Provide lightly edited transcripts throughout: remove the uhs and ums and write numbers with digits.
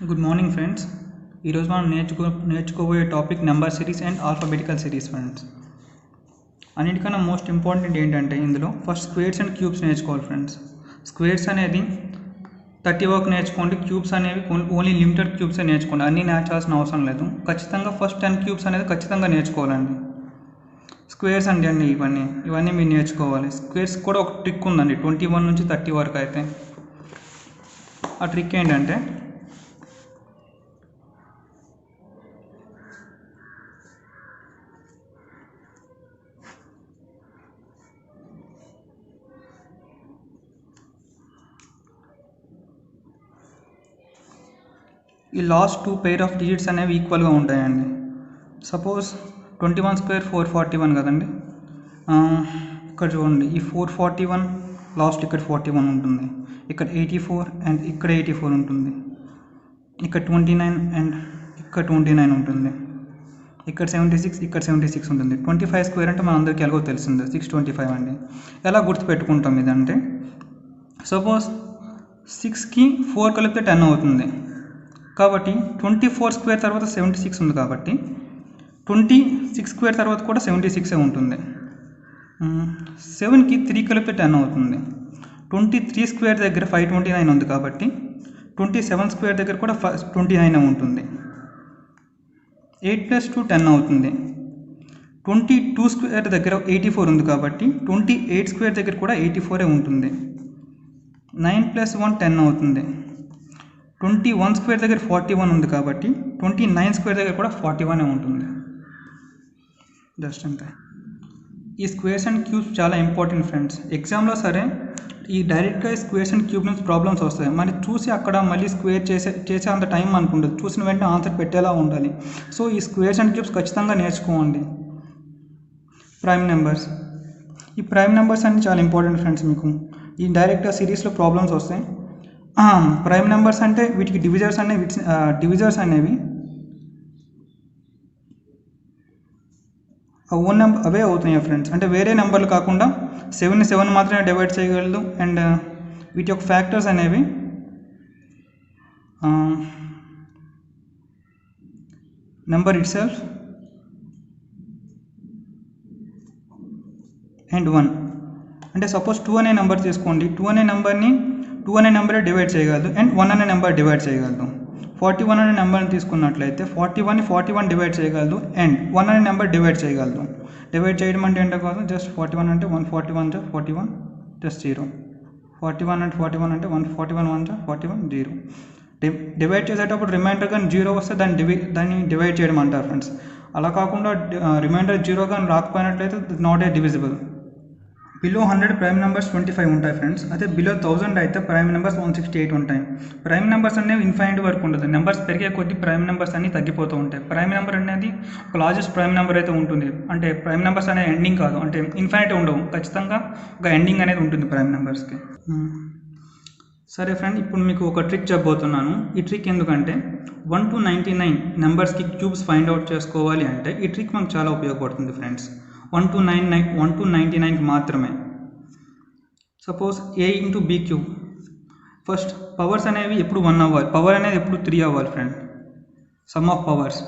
Good morning friends. ఈరోజు మనం నేర్చుకోబోయే topic number series and alphabetical series friends. అన్నిటికన్నా మోస్ట్ ఇంపార్టెంట్ ఏంటంటే ఇందులో ఫస్ట్ స్క్వేర్స్ అండ్ క్యూబ్స్ నేర్చుకోవాలి ఫ్రెండ్స్. స్క్వేర్స్ అనేది 30 వరకు నేర్చుకోండి. క్యూబ్స్ అనేవి ఓన్లీ లిమిటెడ్ క్యూబ్సే నేర్చుకోండి, అన్నీ నేర్చాల్సిన అవసరం లేదు. ఖచ్చితంగా ఫస్ట్ 10 క్యూబ్స్ అనేది ఖచ్చితంగా నేర్చుకోవాలండి. స్క్వేర్స్ అండి అన్నీ ఇవన్నీ మీరు నేర్చుకోవాలి. స్క్వేర్స్ కూడా ఒక ట్రిక్ ఉందండి, 21 నుంచి 30 వరకు అయితే. ఆ ట్రిక్ ఏంటంటే ఈ లాస్ట్ 2 పెయిర్ ఆఫ్ డిజిట్స్ అనేవి ఈక్వల్గా ఉంటాయండి. సపోజ్ 21 స్క్వేర్ 441 కదండి. ఇక్కడ చూడండి, ఈ 441 లాస్ట్ ఇక్కడ 41 ఉంటుంది, ఇక్కడ 84 అండ్ ఇక్కడ 84 ఉంటుంది, ఇక్కడ 29 అండ్ ఇక్కడ 29 ఉంటుంది, ఇక్కడ 76 ఇక్కడ 76 ఉంటుంది. 25 స్క్వేర్ అంటే మనందరికీ ఎలాగో తెలిసిందే, 625 అండి. ఎలా గుర్తుపెట్టుకుంటాం ఇదంటే, సపోజ్ 6కి 4 కలిపితే 10 అవుతుంది కాబట్టి 24 స్క్వేర్ తర్వాత 76 ఉంది కాబట్టి 26 స్క్వేర్ తర్వాత కూడా 76 ఉంటుంది. 7కి 3 కలిపితే 10 అవుతుంది. 23 స్క్వేర్ దగ్గర 529 ఉంది కాబట్టి 27 స్క్వేర్ దగ్గర కూడా 29 ఉంటుంది. 8 + 2 10 అవుతుంది. 22 స్క్వేర్ దగ్గర 84 ఉంది కాబట్టి 28 స్క్వేర్ దగ్గర కూడా 84 ఉంటుంది. 9 + 1 10 అవుతుంది. 21 స్క్వేర్ దగ్గర 41 ఉంది కాబట్టి 29 స్క్వేర్ దగ్గర కూడా 41 ఉంటుంది. జస్ట్ అంతే. ఈ స్క్వేర్స్ అండ్ క్యూబ్స్ చాలా ఇంపార్టెంట్ ఫ్రెండ్స్. ఎగ్జామ్లో సరే ఈ డైరెక్ట్గా స్క్వేర్స్ అండ్ క్యూబ్ నుంచి ప్రాబ్లమ్స్ వస్తాయి. మరి చూసి అక్కడ మళ్ళీ స్క్వేర్ చేసే అంత టైం అనుకుంటుంది, చూసిన వెంటనే ఆన్సర్ పెట్టేలా ఉండాలి. సో ఈ స్క్వేర్స్ అండ్ క్యూబ్స్ ఖచ్చితంగా నేర్చుకోండి. ప్రైమ్ నెంబర్స్, ఈ ప్రైమ్ నెంబర్స్ అన్ని చాలా ఇంపార్టెంట్ ఫ్రెండ్స్. మీకు ఈ డైరెక్ట్గా సిరీస్లో ప్రాబ్లమ్స్ వస్తాయి. ప్రైమ్ నెంబర్స్ అంటే వీటికి డివిజర్స్ అనేవి ఓన్ నెంబర్ అవే అవుతాయి ఫ్రెండ్స్. అంటే వేరే నెంబర్లు కాకుండా 7ని 7 మాత్రమే డివైడ్ చేయగలదు. అండ్ వీటి యొక్క ఫ్యాక్టర్స్ అనేవి నెంబర్ ఇట్ సెల్ఫ్ అండ్ 1. అంటే సపోజ్ 2 అనే నెంబర్ తీసుకోండి. 2 అనే నెంబరే డివైడ్ చేయగలదు అండ్ 1 అనే నెంబర్ డివైడ్ చేయగలదు. 41 అనే నెంబర్ని తీసుకున్నట్లయితే 41 డివైడ్ చేయగలదు అండ్ 1 అనే నెంబర్ డివైడ్ చేయగలదు. డివైడ్ చేయడం అంటే ఏంటో కాదు, జస్ట్ 41 అంటే 141 41 జస్ట్ 0. 41 అంటే 41 అంటే 141 1 41 0. డివైడ్ చేసేటప్పుడు రిమైండర్ కానీ 0 వస్తే దాన్ని డివైడ్ చేయడం అంటారు ఫ్రెండ్స్. అలా కాకుండా రిమైండర్ 0 కానీ రాకపోయినట్లయితే not a divisible. Below 100 prime numbers 25 ఉంటాయి ఫ్రెండ్స్. అదే బిలో 1000 అయితే ప్రైమ్ నెంబర్స్ 168 ఉంటాయి. ప్రైమ్ నెంబర్స్ అనేవి ఇన్ఫైనైట్ వరకు ఉండదు. నెంబర్స్ పెరిగే కొద్దీ ప్రైమ్ నెంబర్స్ అన్ని తగ్గిపోతూ ఉంటాయి. ప్రైమ్ నెంబర్ అనేది ఒక లార్జెస్ట్ ప్రైమ్ నెంబర్ అయితే ఉంటుంది. అంటే ప్రైమ్ నెంబర్స్ అనేది ఎండింగ్ కాదు, అంటే ఇన్ఫైనైట్ ఉండవు, ఖచ్చితంగా ఒక ఎండింగ్ అనేది ఉంటుంది ప్రైమ్ నెంబర్స్కి. సరే ఫ్రెండ్, ఇప్పుడు మీకు ఒక ట్రిక్ చెప్పబోతున్నాను. ఈ ట్రిక్ ఎందుకంటే 1 to 99 నెంబర్స్కి క్యూబ్స్ ఫైండ్ అవుట్ చేసుకోవాలి అంటే ఈ ట్రిక్ మనకు చాలా ఉపయోగపడుతుంది ఫ్రెండ్స్. 1 to 99 మాత్రమే. Suppose a into b cube. First powers అనేవి ఎప్పుడు 1 అవ్వాలి, పవర్ అనేది ఎప్పుడు 3 అవ్వాలి friend. Some of powers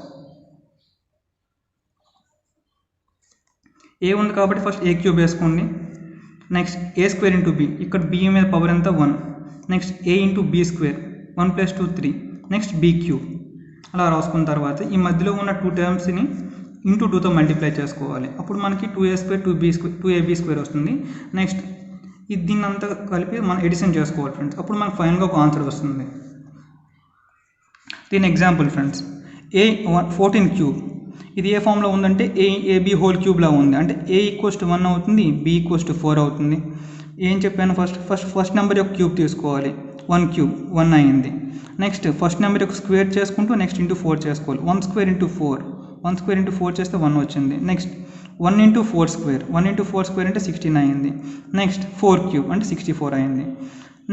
a ఉంది కాబట్టి ఫస్ట్ a క్యూబ్ వేసుకోండి. Next a square into b, ఇక్కడ b మీద పవర్ ఎంత 1. Next a into b square, 1 + 2 3. Next b cube. అలా రాసుకున్న తర్వాత ఈ మధ్యలో ఉన్న 2 టర్మ్స్ని ఇంటూ 2తో మల్టిప్లై చేసుకోవాలి. అప్పుడు మనకి 2a స్క్వేర్ 2ab స్క్వేర్ వస్తుంది. నెక్స్ట్ దీన్ని అంతా కలిపి మనం ఎడిషన్ చేసుకోవాలి ఫ్రెండ్స్. అప్పుడు మనకు ఫైనల్గా ఒక ఆన్సర్ వస్తుంది. దీని ఎగ్జాంపుల్ ఫ్రెండ్స్, a 14 క్యూబ్. ఇది ఏ ఫామ్లో ఉందంటే ab హోల్ క్యూబ్లా ఉంది. అంటే a = 1 అవుతుంది, b = 4 అవుతుంది. ఏం చెప్పాను, ఫస్ట్ నెంబర్ యొక్క క్యూబ్ తీసుకోవాలి. 1 క్యూబ్ 1 అయింది. నెక్స్ట్ ఫస్ట్ నెంబర్ యొక్క స్క్వేర్ చేసుకుంటూ నెక్స్ట్ ఇంటూ 4 చేసుకోవాలి. 1 స్క్వేర్ ఇంటూ 4, 1 స్క్వేర్ ఇంటూ 4 చేస్తే 1 వచ్చింది. Next 1 into 4 square, 1 into 4 square అంటే 16 అయింది. నెక్స్ట్ 4 క్యూబ్ అంటే 64 అయింది.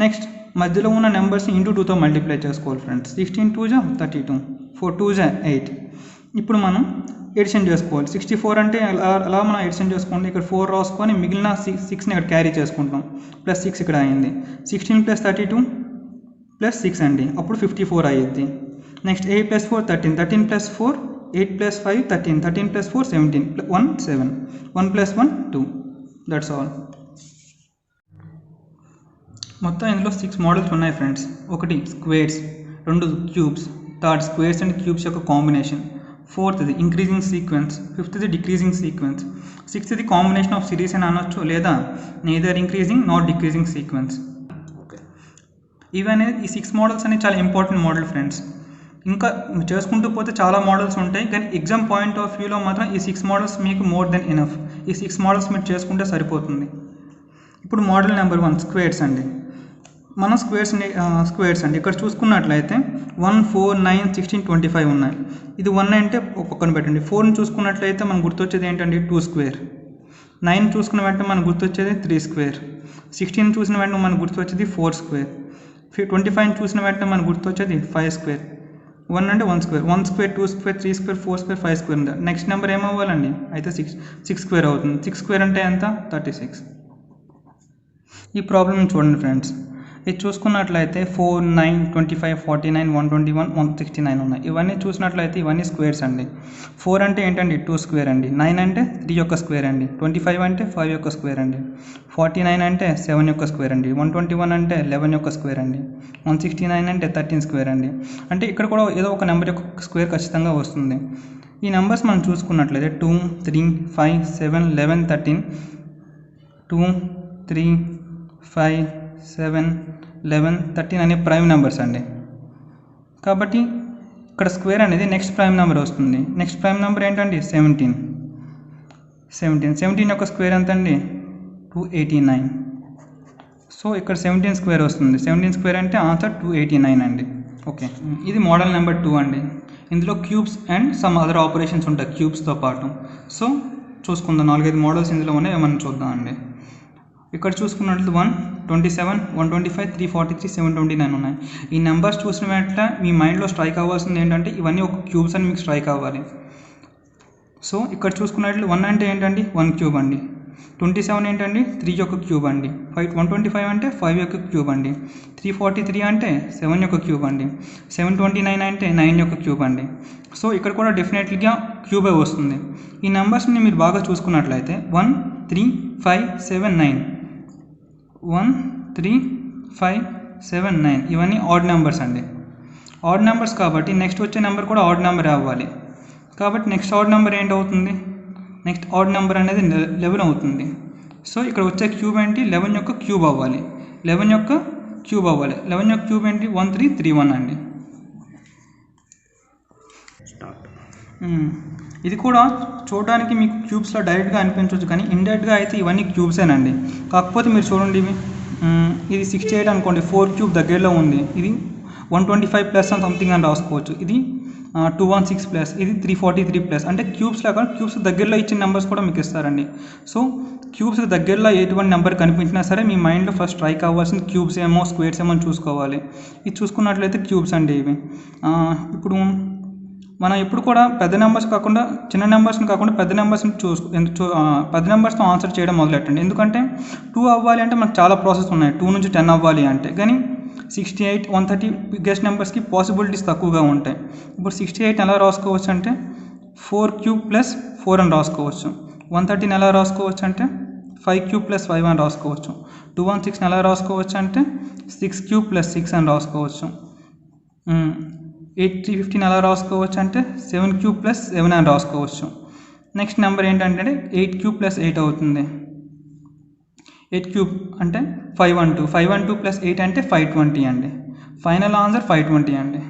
నెక్స్ట్ మధ్యలో ఉన్న నెంబర్స్ని ఇంటూ 2తో మల్టిప్లై చేసుకోవాలి ఫ్రెండ్స్. 16 2 = 32, 4 2 = 8. ఇప్పుడు మనం ఎడిషన్ చేసుకోవాలి. 64 అంటే అలా మనం ఎడిషన్ చేసుకోండి. ఇక్కడ 4 రాసుకొని మిగిలిన 6ని ఇక్కడ క్యారీ చేసుకుంటాం. +6 ఇక్కడ అయింది. 16 + 32 +6 అండి, అప్పుడు 54 అయ్యింది. నెక్స్ట్ 8 + 4 13, 13 + 4 8 + 5 13, 13 + 4 17, 1 7, 1 + 1 2. That's all. మొత్తం ఇందులో 6 మోడల్స్ ఉన్నాయి ఫ్రెండ్స్. ఒకటి squares, 2 cubes, third squares and cubes యొక్క కాంబినేషన్, ఫోర్త్ది ఇంక్రీజింగ్ సీక్వెన్స్, ఫిఫ్త్ది డిక్రీజింగ్ సీక్వెన్స్, సిక్స్త్ది కాంబినేషన్ ఆఫ్ సిరీస్ అని అనొచ్చు, లేదా neither increasing not decreasing sequence. ఇవన్నీ ఈ 6 మోడల్స్ అనేవి చాలా ఇంపార్టెంట్ మోడల్ ఫ్రెండ్స్. ఇంకా చేసుకుంటూ పోతే చాలా మోడల్స్ ఉంటాయి, కానీ ఎగ్జామ్ పాయింట్ ఆఫ్ వ్యూలో మాత్రం ఈ 6 మోడల్స్ మీకు మోర్ దెన్ ఎనఫ్. ఈ 6 మోడల్స్ మీరు చేసుకుంటే సరిపోతుంది. ఇప్పుడు మోడల్ నెంబర్ 1 స్క్వేర్స్ అండి. మనం స్క్వేర్స్ అండి ఇక్కడ చూసుకున్నట్లయితే 1 4 9 16 25 ఉన్నాయి. ఇది 1 అంటే పక్కన పెట్టండి. 4ని చూసుకున్నట్లయితే మనకు గుర్తొచ్చేది ఏంటండి 2 స్క్వేర్. 9 చూసుకున్న వెంటనే మనకు గుర్తొచ్చేది 3 స్క్వేర్. 16 చూసిన వెంటనే మనకు గుర్తొచ్చేది 4 స్క్వేర్. 25 చూసిన వెంటనే మనకు గుర్తొచ్చేది 5 స్క్వేర్. 1 అంటే 1 square, 1 square 2 square 3 square 4 square 5 square ఉంది. నెక్స్ట్ నెంబర్ ఏమవ్వాలండి? అయితే 6 స్క్వేర్ అవుతుంది. 6 స్క్వేర్ అంటే ఎంత? 36. ఈ ప్రాబ్లమ్ చూడండి ఫ్రెండ్స్. ఇది చూసుకున్నట్లయితే 4 9 25 49 121 169 ఉన్నాయి. ఇవన్నీ చూసినట్లయితే ఇవన్నీ స్క్వేర్స్ అండి. 4 అంటే ఏంటండి 2 స్క్వేర్ అండి. 9 అంటే 3 యొక్క స్క్వేర్ అండి. 25 అంటే 5 యొక్క స్క్వేర్ అండి. 49 అంటే 7 యొక్క స్క్వేర్ అండి. 121 అంటే 11 యొక్క స్క్వేర్ అండి. 169 అంటే 13 స్క్వేర్ అండి. అంటే ఇక్కడ కూడా ఏదో ఒక నెంబర్ యొక్క స్క్వేర్ ఖచ్చితంగా వస్తుంది. ఈ నెంబర్స్ మనం చూసుకున్నట్లయితే 2 3 5 7 11 13, 2 3 5 7 11 13 అనే ప్రైమ్ నెంబర్స్ అండి. కాబట్టి ఇక్కడ స్క్వేర్ అనేది నెక్స్ట్ ప్రైమ్ నెంబర్ వస్తుంది. నెక్స్ట్ ప్రైమ్ నెంబర్ ఏంటండి 17 యొక్క స్క్వేర్ ఎంత అండి 289. సో ఇక్కడ 17 స్క్వేర్ వస్తుంది. 17 స్క్వేర్ అంటే ఆన్సర్ 289 అండి. ఓకే, ఇది మోడల్ నెంబర్ 2 అండి. ఇందులో cubes and some other operations ఉంటాయి క్యూబ్స్తో పాటు. సో చూసుకుందాం, 4-5 మోడల్స్ ఇందులో ఉన్నాయి, ఏమన్నా చూద్దాం అండి. ఇక్కడ చూసుకున్నట్లు 1 27 125 343 729 ఉన్నాయి. ఈ నెంబర్స్ చూసిన వెంటనే మీ మైండ్లో స్ట్రైక్ అవ్వాల్సింది ఏంటంటే ఇవన్నీ ఒక క్యూబ్స్ అని మీకు స్ట్రైక్ అవ్వాలి. సో ఇక్కడ చూసుకున్నట్లు 1 అంటే ఏంటండి 1 క్యూబ్ అండి. 27 ఏంటండి 3 యొక్క క్యూబ్ అండి. 125 అంటే 5 యొక్క క్యూబ్ అండి. 343 అంటే 7 యొక్క క్యూబ్ అండి. 729 అంటే 9 యొక్క క్యూబ్ అండి. సో ఇక్కడ కూడా డెఫినెట్లీగా క్యూబే వస్తుంది. ఈ నెంబర్స్ని మీరు బాగా చూసుకున్నట్లయితే 1 3 5 7 9, 1 3 5 7 9 ఇవన్నీ ఆడ్ నెంబర్స్ అండి. ఆడ్ నెంబర్స్ కాబట్టి నెక్స్ట్ వచ్చే నెంబర్ కూడా ఆడ్ నెంబర్ అవ్వాలి. కాబట్టి నెక్స్ట్ ఆడ్ నెంబర్ ఏంటవుతుంది? నెక్స్ట్ ఆడ్ నెంబర్ అనేది 11 అవుతుంది. సో ఇక్కడ వచ్చే క్యూబ్ ఏంటి 11 యొక్క క్యూబ్ అవ్వాలి. 11 యొక్క క్యూబ్ అవ్వాలి. 11 యొక్క క్యూబ్ ఏంటి 1331 అండి. ఇది కూడా చూడడానికి మీకు క్యూబ్స్లో డైరెక్ట్గా అనిపించవచ్చు, కానీ ఇండైరెక్ట్గా అయితే ఇవన్నీ క్యూబ్సేనండి. కాకపోతే మీరు చూడండి, ఇది 68 అనుకోండి, 4 క్యూబ్ దగ్గరలో ఉంది. ఇది 125 ప్లస్ అని సంథింగ్ అని రాసుకోవచ్చు. ఇది 216 ప్లస్, ఇది 343 ప్లస్. అంటే క్యూబ్స్ లాగా క్యూబ్స్ దగ్గరలో ఇచ్చిన నెంబర్స్ కూడా మీకు ఇస్తారండి. సో క్యూబ్స్ దగ్గరలో ఎటువంటి నెంబర్ కనిపించినా సరే మీ మైండ్లో ఫస్ట్ స్ట్రైక్ అవ్వాల్సింది క్యూబ్స్ ఏమో స్క్వేర్స్ ఏమో చూసుకోవాలి. ఇది చూసుకున్నట్లయితే క్యూబ్స్ అండి ఇవి. ఇప్పుడు మనం ఎప్పుడు కూడా పెద్ద నెంబర్స్ కాకుండా చిన్న నెంబర్స్ని కాకుండా పెద్ద నెంబర్స్ని పెద్ద నెంబర్స్తో ఆన్సర్ చేయడం మొదలెట్టండి. ఎందుకంటే 2 అవ్వాలి అంటే మనకు చాలా ప్రాసెస్ ఉన్నాయి. 2 నుంచి 10 అవ్వాలి అంటే, కానీ 68 130 బిగ్గెస్ట్ నెంబర్స్కి పాసిబిలిటీస్ తక్కువగా ఉంటాయి. ఇప్పుడు 68 ఎలా రాసుకోవచ్చు అంటే 4 క్యూబ్ ప్లస్ 4 అని రాసుకోవచ్చు. 130 ఎలా రాసుకోవచ్చు అంటే 5 క్యూబ్ ప్లస్ 5 అని రాసుకోవచ్చు. 216 ఎలా రాసుకోవచ్చు అంటే 6 క్యూబ్ ప్లస్ 6 అని రాసుకోవచ్చు. 315 ఎలా రాసుకోవచ్చు అంటే 7 క్యూబ్ ప్లస్ 7 అని రాసుకోవచ్చు. నెక్స్ట్ నెంబర్ ఏంటంటే 8 క్యూబ్ ప్లస్ 8 అవుతుంది. 8 క్యూబ్ అంటే 512 ప్లస్ 8 అంటే 520 అండి. ఫైనల్ ఆన్సర్ 520 అండి.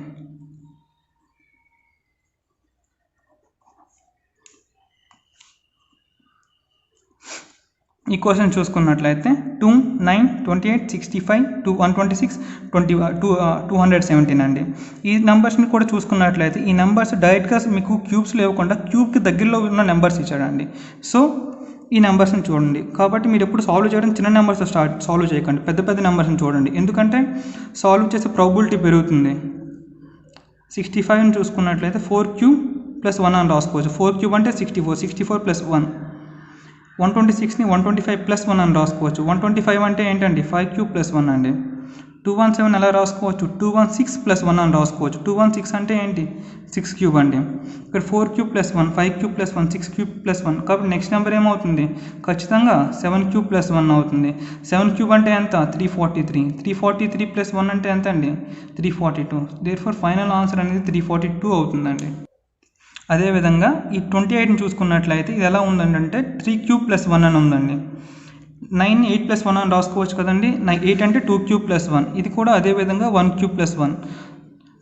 ఈ క్వశ్చన్ చూసుకున్నట్లయితే 2 9 28 65 126 217 అండి. ఈ నెంబర్స్ని కూడా చూసుకున్నట్లయితే ఈ నెంబర్స్ డైరెక్ట్గా మీకు క్యూబ్స్ లేకుండా క్యూబ్కి దగ్గరలో ఉన్న నెంబర్స్ ఇచ్చాడండి. సో ఈ నెంబర్స్ని చూడండి. కాబట్టి మీరు ఎప్పుడు సాల్వ్ చేయడం చిన్న నెంబర్స్ సాల్వ్ చేయకండి, పెద్ద పెద్ద నెంబర్స్ని చూడండి. ఎందుకంటే సాల్వ్ చేసే ప్రాబిలిటీ పెరుగుతుంది. 65ని చూసుకున్నట్లయితే 4 క్యూబ్ ప్లస్ 1 అని రాసుకోవచ్చు. 4 క్యూబ్ అంటే 64 ప్లస్ 1. 126ని 125 ప్లస్ 1 అని రాసుకోవచ్చు. 125 అంటే ఏంటండి 5 క్యూబ్ ప్లస్ 1 అండి. 217 ఎలా రాసుకోవచ్చు, 216 + 1 అని రాసుకోవచ్చు. 216 అంటే ఏంటి, 6 క్యూబ్ అండి. ఇక్కడ 4 క్యూబ్ + 1, 5 క్యూబ్ + 1, 6 క్యూబ్ + 1. కాబట్టి నెక్స్ట్ నెంబర్ ఏమవుతుంది, ఖచ్చితంగా 7 క్యూబ్ + 1 అవుతుంది. 7 క్యూబ్ అంటే ఎంత, 343. 343 + 1 అంటే ఎంత అండి, 342. దేర్ఫోర్ ఫైనల్ ఆన్సర్ అనేది 342 అవుతుందండి. అదేవిధంగా ఈ 28ని చూసుకున్నట్లయితే ఇది ఎలా ఉందంటే 3 క్యూబ్ + 1 అని ఉందండి. 9 8 + 1 అని రాసుకోవచ్చు కదండి. 8 అంటే 2 క్యూబ్ + 1. ఇది కూడా అదేవిధంగా 1 క్యూబ్ + 1.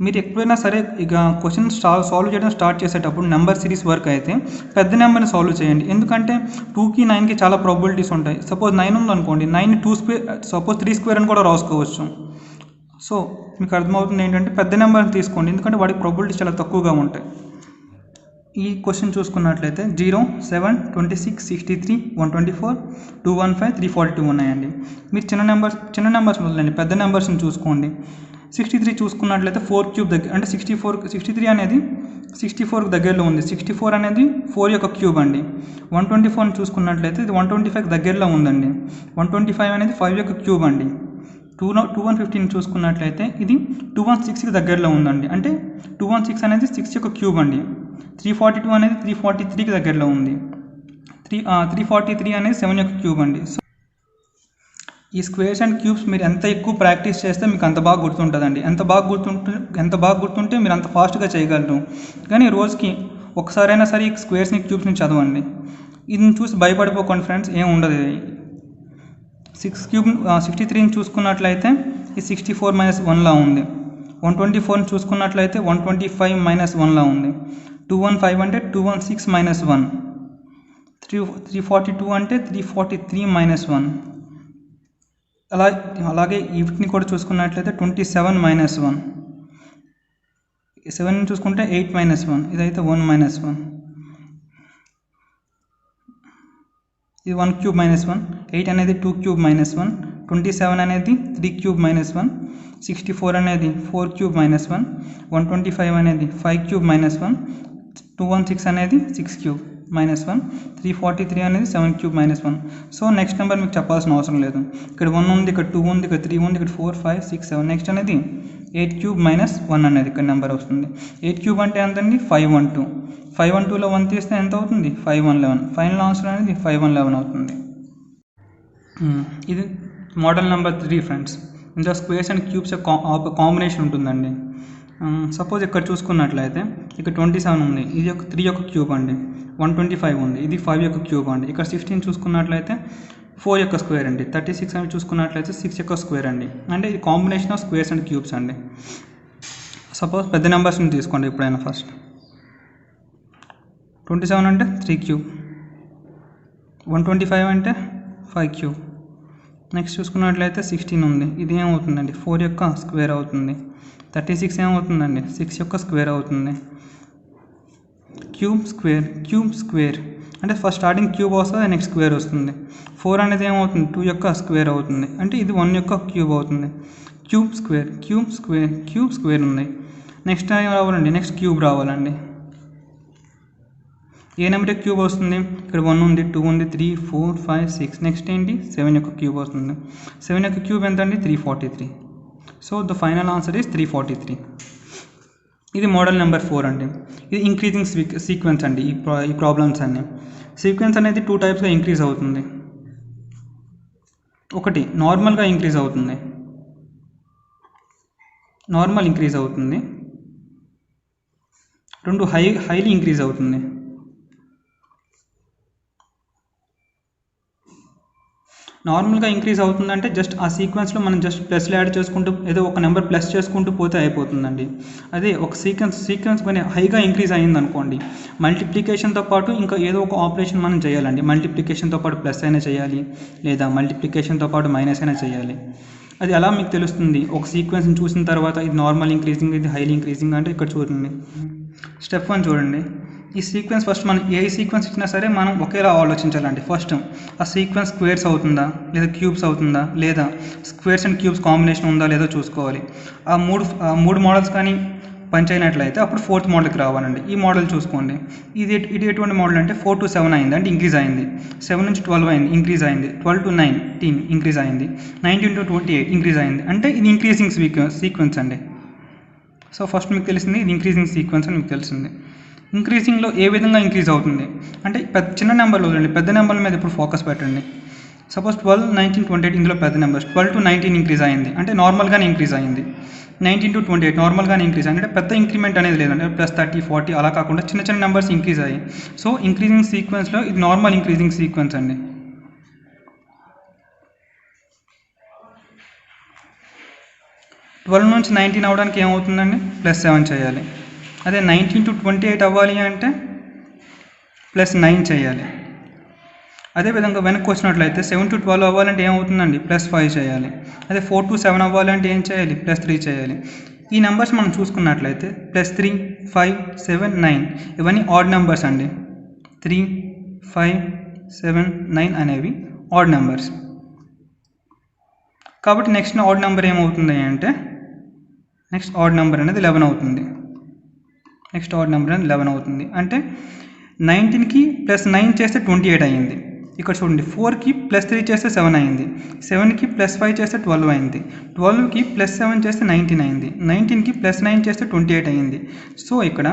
మీరు ఎప్పుడైనా సరే ఇక క్వశ్చన్ సాల్వ్ చేయడం స్టార్ట్ చేసేటప్పుడు నెంబర్ సిరీస్ వర్క్ అయితే పెద్ద నెంబర్ని సాల్వ్ చేయండి. ఎందుకంటే 2కి 9కి చాలా ప్రాబిలిటీస్ ఉంటాయి. సపోజ్ 9 ఉందనుకోండి, 9 2 స్క్వేర్, సపోజ్ 3 స్క్వేర్ అని కూడా రాసుకోవచ్చు. సో మీకు అర్థమవుతుంది ఏంటంటే పెద్ద నెంబర్ని తీసుకోండి, ఎందుకంటే వాటికి ప్రాబిలిటీస్ చాలా తక్కువగా ఉంటాయి. ఈ క్వశ్చన్ చూసుకున్నట్లయితే 0, 7, 26, 63, 124, 215, 342 ఉన్నాయండి. మీరు చిన్న నెంబర్స్ వదిలేండి, పెద్ద నెంబర్స్ని చూసుకోండి. 63 చూసుకున్నట్లయితే 4 క్యూబ్ దగ్గర అంటే 63 అనేది 64కి దగ్గరలో ఉంది. 64 అనేది 4 యొక్క క్యూబ్ అండి. 124ని చూసుకున్నట్లయితే ఇది 125కి దగ్గరలో ఉందండి. 125 అనేది 5 యొక్క క్యూబ్ అండి. 2115 చూసుకున్నట్లయితే ఇది 216కి దగ్గరలో ఉందండి. అంటే 216 అనేది 6 యొక్క క్యూబ్ అండి. 342 అనేది 343కి దగ్గరలో ఉంది. 343 అనేది 7 యొక్క క్యూబ్ అండి. సో ఈ స్క్వేర్స్ అండ్ క్యూబ్స్ మీరు ఎంత ఎక్కువ ప్రాక్టీస్ చేస్తే మీకు అంత బాగా గుర్తుంటుందండి. ఎంత బాగా గుర్తుంటే మీరు అంత ఫాస్ట్గా చేయగలరు. కానీ రోజుకి ఒకసారైనా సరే ఈ స్క్వేర్స్ని క్యూబ్స్ని చదవండి. ఇది చూసి భయపడిపోకండి ఫ్రెండ్స్, ఏం ఉండదు. 63ని చూసుకున్నట్లయితే ఈ 64 - 1లా ఉంది. 124ని చూసుకున్నట్లయితే 125 - 1లా ఉంది. 215 అంటే 216 - 1. 342 అంటే 343 - 1. అలాగే వీటిని కూడా చూసుకున్నట్లయితే 27 - 1. 7ని చూసుకుంటే 8 - 1. ఇదైతే 1 - 1. ఇది 1 క్యూబ్ - 1. 8 అనేది 2 క్యూబ్ - 1. 27 అనేది 3 క్యూబ్ - 1. 64 అనేది 4 క్యూబ్ - 1. 125 అనేది 5 క్యూబ్ - 1. 216 అనేది 6 క్యూబ్ - 1. 343 అనేది 7 క్యూబ్ - 1. సో నెక్స్ట్ నెంబర్ మీకు చెప్పాల్సిన అవసరం లేదు. ఇక్కడ 1 ఉంది, ఇక్కడ 2 ఉంది, ఇక్కడ 3 ఉంది, ఇక్కడ 4 5 6 7. నెక్స్ట్ అనేది 8 క్యూబ్ - 1 అనేది ఇక్కడ నెంబర్ వస్తుంది. 8 క్యూబ్ అంటే ఎంతండి, 512. 512లో 1 తీస్తే ఎంత అవుతుంది, 5111. ఫైనల్ ఆన్సర్ అనేది 5111 అవుతుంది. ఇది మోడల్ నెంబర్ 3 ఫ్రెండ్స్. ఇందులో స్క్వేర్స్ అండ్ క్యూబ్స్ కాంబినేషన్ ఉంటుందండి. సపోజ్ ఇక్కడ చూసుకున్నట్లయితే ఇక్కడ 27 ఉంది, ఇది 3 యొక్క క్యూబ్ అండి. 125 ఉంది, ఇది 5 యొక్క క్యూబ్ అండి. ఇక్కడ 16 చూసుకున్నట్లయితే 4 యొక్క స్క్వేర్ అండి. 36 అని చూసుకున్నట్లయితే 6 యొక్క స్క్వేర్ అండి. అంటే ఇది combination of squares and cubes అండి. సపోజ్ పెద్ద నెంబర్స్ని తీసుకోండి ఎప్పుడైనా. ఫస్ట్ 27 అంటే 3 క్యూబ్, 125 అంటే 5 క్యూబ్. నెక్స్ట్ చూసుకున్నట్లయితే 16 ఉంది, ఇది ఏమవుతుందండి, 4 యొక్క స్క్వేర్ అవుతుంది. 36 ఏమవుతుందండి, 6 యొక్క స్క్వేర్ అవుతుంది. క్యూబ్ స్క్వేర్ అంటే ఫస్ట్ స్టార్టింగ్ క్యూబ్ వస్తుంది, నెక్స్ట్ స్క్వేర్ వస్తుంది. 4 అనేది ఏమవుతుంది, 2 యొక్క స్క్వేర్ అవుతుంది. అంటే ఇది 1 యొక్క క్యూబ్ అవుతుంది. క్యూబ్ స్క్వేర్ ఉంది. నెక్స్ట్ ఏం రావాలండి, నెక్స్ట్ క్యూబ్ రావాలండి. ఏ నెంబర్ క్యూబ్ వస్తుంది, ఇక్కడ 1 ఉంది, 2 ఉంది, 3 4 5 6. నెక్స్ట్ ఏంటి, 7 యొక్క క్యూబ్ వస్తుంది. 7 యొక్క క్యూబ్ ఎంత అండి, 343. So the final answer is 343. ఇది మోడల్ నెంబర్ 4 అండి. ఇది ఇంక్రీజింగ్ సీక్వెన్స్ అండి. ఈ ప్రాబ్లమ్స్ అన్నీ సీక్వెన్స్ అనేది 2 టైప్స్గా ఇంక్రీజ్ అవుతుంది. ఒకటి నార్మల్గా ఇంక్రీజ్ అవుతుంది, నార్మల్ ఇంక్రీజ్ అవుతుంది. 2 హైలీ ఇంక్రీజ్ అవుతుంది. నార్మల్గా ఇంక్రీజ్ అవుతుందంటే జస్ట్ ఆ సీక్వెన్స్లో మనం జస్ట్ ప్లస్లు యాడ్ చేసుకుంటూ ఏదో ఒక నెంబర్ ప్లస్ చేసుకుంటూ పోతే అయిపోతుందండి. అదే ఒక సీక్వెన్స్ కానీ హైగా ఇంక్రీజ్ అయ్యింది అనుకోండి, మల్టిప్లికేషన్తో పాటు ఇంకా ఏదో ఒక ఆపరేషన్ మనం చేయాలండి. మల్టిప్లికేషన్తో పాటు ప్లస్ అయినా చేయాలి, లేదా మల్టిప్లికేషన్తో పాటు మైనస్ అయినా చేయాలి. అది ఎలా మీకు తెలుస్తుంది, ఒక సీక్వెన్స్ని చూసిన తర్వాత ఇది నార్మల్ ఇంక్రీజింగ్, ఇది హైలీ ఇంక్రీజింగ్ అంటే ఇక్కడ చూడండి. స్టెప్ 1 చూడండి. ఈ సీక్వెన్స్ ఫస్ట్ మనం ఏ సీక్వెన్స్ ఇచ్చినా సరే మనం ఒకేలా ఆలోచించాలండి. ఫస్ట్ ఆ సీక్వెన్స్ స్క్వేర్స్ అవుతుందా లేదా క్యూబ్స్ అవుతుందా, లేదా స్క్వేర్స్ అండ్ క్యూబ్స్ కాంబినేషన్ ఉందా లేదో చూసుకోవాలి. ఆ మూడు మోడల్స్ కానీ పంచ్ అయినట్లయితే అప్పుడు ఫోర్త్ మోడల్కి రావాలండి. ఈ మోడల్ చూసుకోండి. ఇది ఎటువంటి మోడల్ అంటే 4 to 7 అయింది అంటే ఇంక్రీజ్ అయింది. 7 నుంచి 12 అయింది, ఇంక్రీజ్ అయింది. 12 to 19 ఇంక్రీజ్ అయింది. 19 to 28 ఇంక్రీజ్ అయింది. అంటే ఇది ఇంక్రీజింగ్ సీక్వెన్స్ అండి. సో ఫస్ట్ మీకు తెలిసింది ఇది ఇంక్రీజింగ్ సీక్వెన్స్ అని మీకు తెలిసింది. ఇంక్రీజింగ్లో ఏ విధంగా ఇంక్రీజ్ అవుతుంది అంటే చిన్న నెంబర్లు వదండి, పెద్ద నెంబర్ల మీద ఇప్పుడు ఫోకస్ పెట్టండి. సపోజ్ 12, 19, 28 ఇందులో పెద్ద నెంబర్స్. 12 to 19 ఇంక్రీజ్ అయింది అంటే నార్మల్గానే ఇంక్రీజ్ అయింది. 19 to 28 నార్మల్గానే ఇంక్రీజ్ అయింది అంటే పెద్ద ఇంక్రిమెంట్ అనేది లేదంటే +30, 40 అలా కాకుండా చిన్న చిన్న నెంబర్స్ ఇంక్రీజ్ అయ్యాయి. సో ఇంక్రీజింగ్ సీక్వెన్స్లో ఇది నార్మల్ ఇంక్రీజింగ్ సీక్వెన్స్ అండి. ట్వెల్వ్ నుంచి 19 అవ్వడానికి ఏమవుతుందండి +7 చేయాలి. అదే 19 to 28 అవ్వాలి అంటే +9 చేయాలి. అదేవిధంగా వెనక్కి వచ్చినట్లయితే 7 to 12 అవ్వాలంటే ఏమవుతుందండి +5 చేయాలి. అదే 4 to 7 అవ్వాలంటే ఏం చేయాలి +3 చేయాలి. ఈ నెంబర్స్ మనం చూసుకున్నట్లయితే +3, 5, 7, 9 ఇవన్నీ ఆడ్ నెంబర్స్ అండి. 3, 5, 7, 9 అనేవి ఆడ్ నెంబర్స్. కాబట్టి నెక్స్ట్ ఆడ్ నెంబర్ ఏమవుతుంది అంటే నెక్స్ట్ ఆడ్ నెంబర్ అనేది 11 అవుతుంది. నెక్స్ట్ ఆడ్ నెంబర్ అనేది 11 అవుతుంది. అంటే 19కి +9 చేస్తే 28 అయ్యింది. ఇక్కడ చూడండి 4కి +3 చేస్తే 7 అయింది. 7కి +5 చేస్తే 12 అయింది. 12కి +7 చేస్తే 19 అయింది. 19కి +9 చేస్తే 28 అయింది. సో ఇక్కడ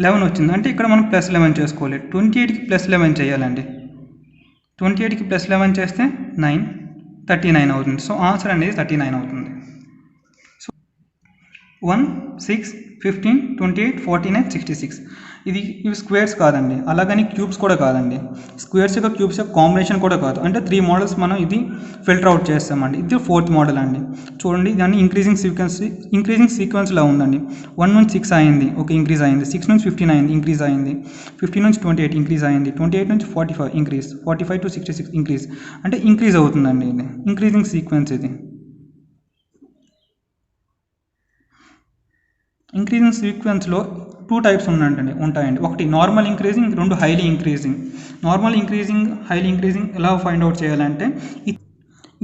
11 వచ్చింది. అంటే ఇక్కడ మనం +11 చేసుకోవాలి. 28కి +11 చేయాలండి. 28కి +11 చేస్తే 9, 39 అవుతుంది. సో ఆన్సర్ అనేది 39 అవుతుంది. సో 1, 6, 15, 28, 49, 66 ఇవి స్క్వేర్స్ కాదండి, అలాగని క్యూబ్స్ కూడా కాదండి. స్క్వేర్స్ యొక్క క్యూబ్స్ యొక్క కాంబినేషన్ కూడా కాదు. అంటే 3 మోడల్స్ మనం ఇది ఫిల్టర్ అవుట్ చేస్తామండి. ఇది 4th మోడల్ అండి. చూడండి దాన్ని ఇంక్రీజింగ్ సీక్వెన్స్లో ఉందండి. 1 నుంచి 6 అయింది, ఓకే ఇంక్రీజ్ అయింది. 6 నుంచి 15 అయింది, ఇంక్రీజ్ అయింది. 15 నుంచి 28 ఇంక్రీజ్ అయింది. 28 నుంచి 45 ఇంక్రీజ్. 45 to 66 increase. అంటే ఇంక్రీజ్ అవుతుందండి. ఇది ఇంక్రీజింగ్ సీక్వెన్స్. ఇది ఇంక్రీజింగ్ సీక్వెన్స్లో 2 టైప్స్ ఉంటాయండి. ఒకటి normal increasing, 2 highly increasing. Normal increasing, highly increasing ఎలా ఫైండ్ అవుట్ చేయాలంటే